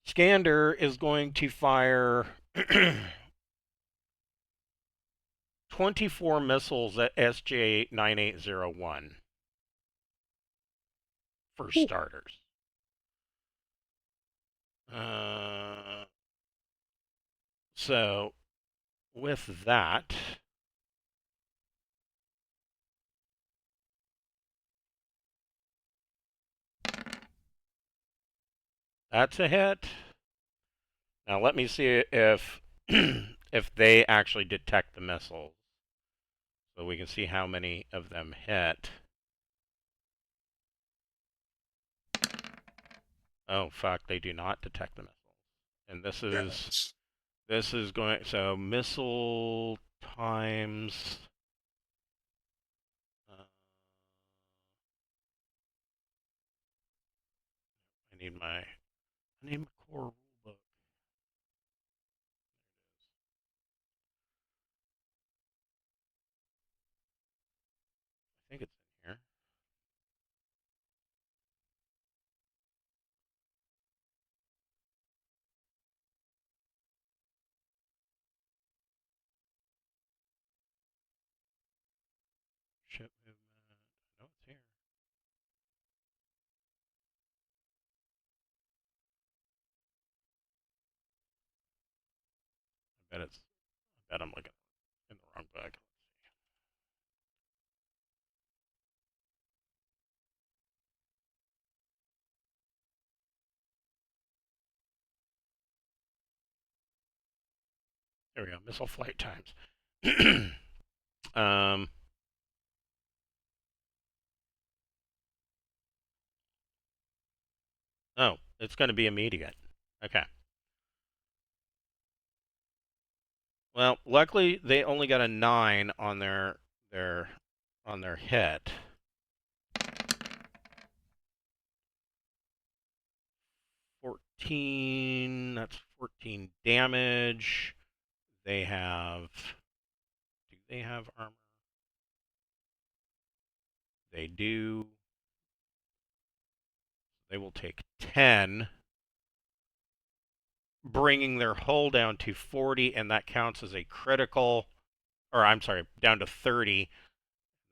Skander is going to fire 24 missiles at SJ9801 for starters. So, with that, that's a hit. Now let me see if if they actually detect the missiles, so we can see how many of them hit. Oh fuck, they do not detect the missiles. And this is going, so missile times I need my core rulebook. I think it's in here. ship movement. No, it's here. I bet I'm looking in the wrong book. There we go. Missile flight times. Oh, it's going to be immediate. Okay. Well, luckily they only got a 9 on their hit. 14. That's 14 damage. They have. Do they have armor? They do. They will take 10, bringing their hull down to 40, and that counts as a critical. Or I'm sorry, down to 30.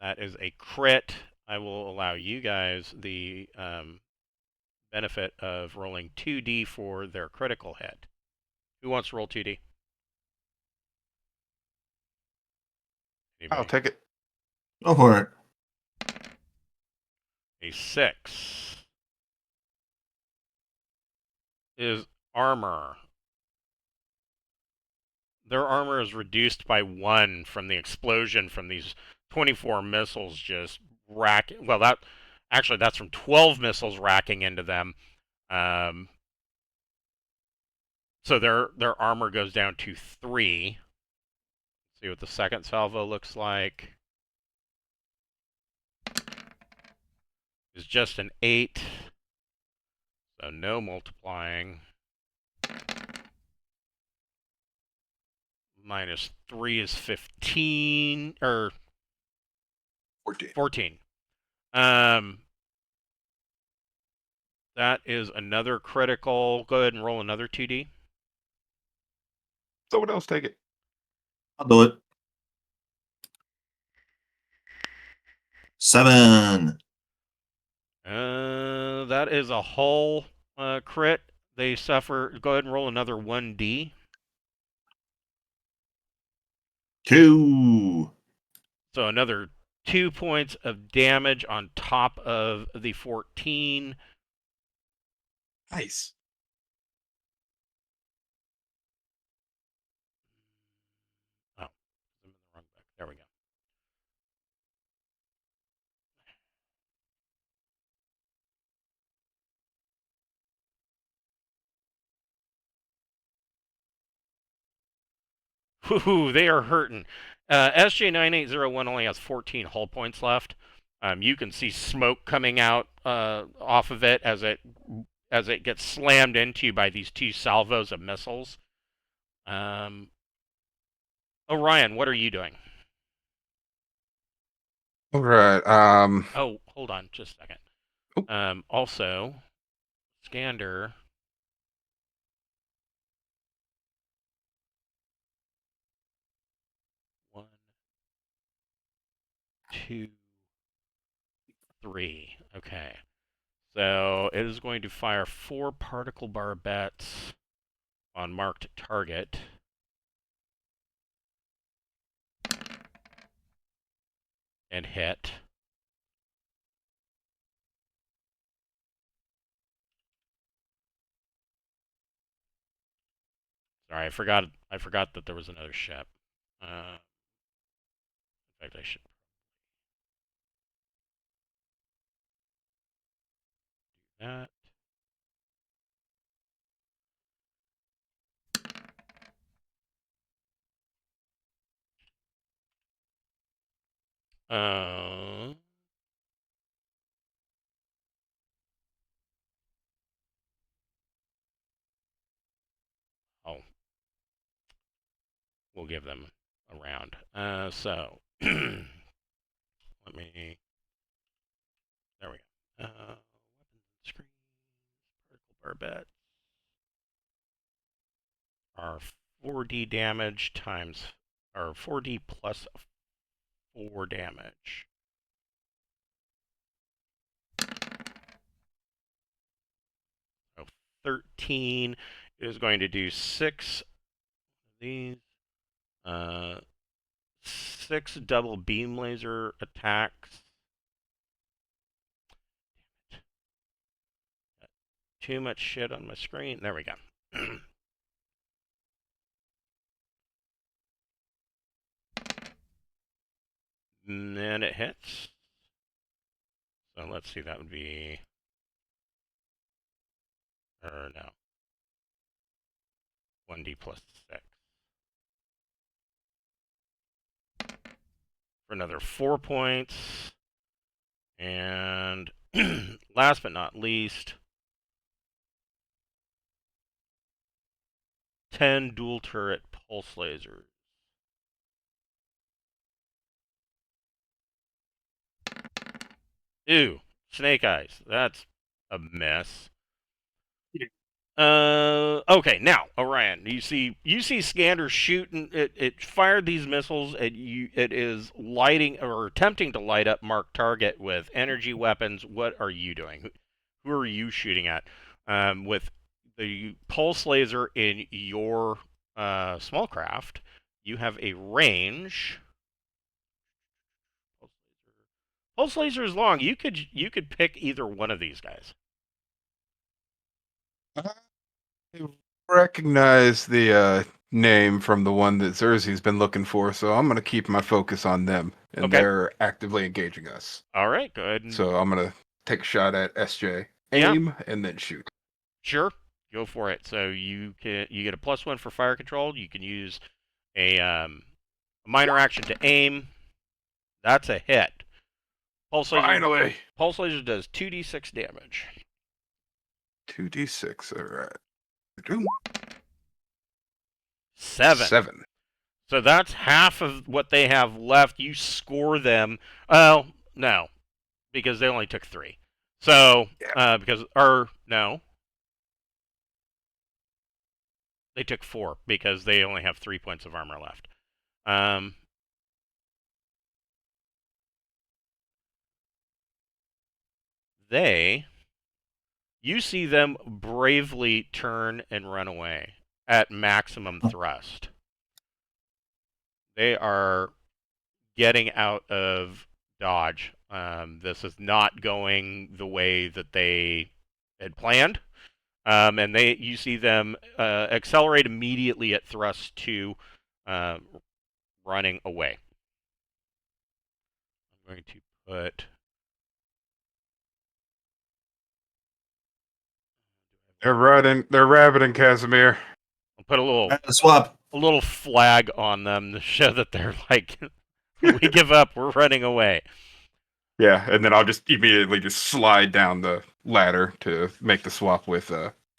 That is a crit. I will allow you guys the benefit of rolling 2d for their critical hit. Who wants to roll 2d? Anybody? I'll take it. Go for it. A 6 is armor. Their armor is reduced by 1 from the explosion from these 24 missiles just racking. Well, that's from 12 missiles racking into them. So their armor goes down to 3. Let's see what the second salvo looks like. It's just an 8. So no multiplying. Minus 3 is 15 or 14. That is another critical. Go ahead and roll another 2d. Someone else take it. I'll do it. 7. That is a hull crit. They suffer. Go ahead and roll another 1d. 2. So another 2 points of damage on top of the 14. Nice. Oh, I'm in the wrong book. There we go. Whew, they are hurting. SJ9801 only has 14 hull points left. You can see smoke coming out off of it as it gets slammed into by these 2 salvos of missiles. Orion, what are you doing? All right. Oh, hold on, just a second. Oh. Also, Skander. One, 2, 3. Okay. So it is going to fire 4 particle barbettes on marked target. And hit. Sorry, I forgot that there was another ship. In fact, I should do that. Oh, we'll give them a round. So let me. There we go. Weapon screens, particle barbette are 4d damage times, or 4d plus 4 damage. 13. It is going to do 6 of these. 6 double beam laser attacks. Too much shit on my screen. There we go. And then it hits. So let's see, that would be... Or no. 1d plus 6. For another 4 points. And last but not least, 10 dual turret pulse lasers. Ew, snake eyes. That's a mess. Okay, now Orion, you see Skander shooting. It fired these missiles, and it is lighting or attempting to light up marked target with energy weapons. What are you doing? Who are you shooting at? With the pulse laser in your small craft, you have a range. Pulse laser is long. You could pick either one of these guys. I recognize the name from the one that Xerxes been looking for, so I'm going to keep my focus on them, and Okay. they're actively engaging us. All right, go ahead. So I'm going to take a shot at SJ, aim, and then shoot. Sure, go for it. So you get a +1 for fire control. You can use a minor action to aim. That's a hit. Pulse Finally! Pulse laser does 2d6 damage. 2d6, alright. 7. So that's half of what they have left. You score them. Oh, no. Because they only took 3. So, no. They took 4 because they only have 3 points of armor left. You see them bravely turn and run away at maximum thrust. They are getting out of dodge. This is not going the way that they had planned. And you see them accelerate immediately at thrust 2, running away. I'm going to put... They're rabbiting Casimir. I'll put a little flag on them to show that they're like, we give up, we're running away. Yeah, and then I'll just immediately just slide down the ladder to make the swap with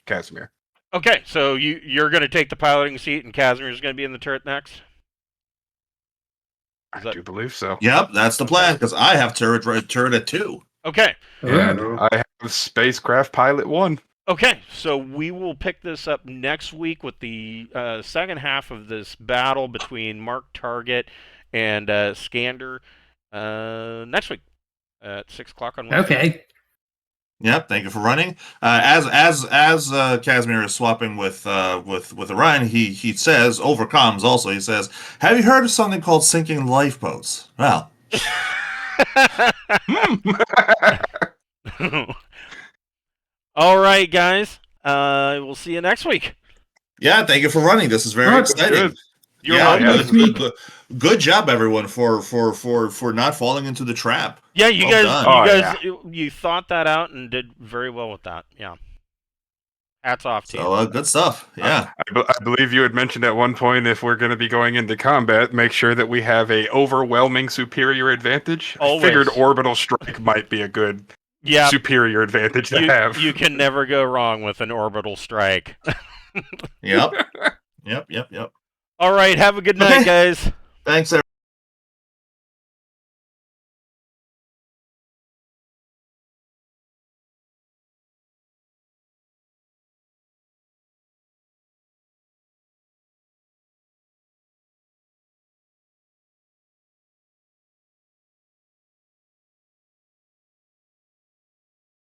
Casimir. Okay, so you're going to take the piloting seat, and Casimir's going to be in the turret next? I do believe so. Yep, that's the plan, because I have turret at 2. Okay. And I have spacecraft pilot 1. Okay, so we will pick this up next week with the second half of this battle between Mark Target and Skander next week at 6 o'clock on Wednesday. Okay. Yep, thank you for running. As Casimir is swapping with Orion, he says, overcomes also, he says, have you heard of something called sinking lifeboats? Well. All right, guys. We'll see you next week. Yeah, thank you for running. This is very exciting. Good. Good job, everyone, for not falling into the trap. Yeah, you Well guys, you thought that out and did very well with that. Yeah. Hats off to you. So good stuff. Yeah. I believe you had mentioned at one point, if we're going to be going into combat, make sure that we have a overwhelming superior advantage. Always. I figured orbital strike might be a good superior advantage to have. You can never go wrong with an orbital strike. Yep. Yep. All right. Have a good night, guys. Thanks, everyone.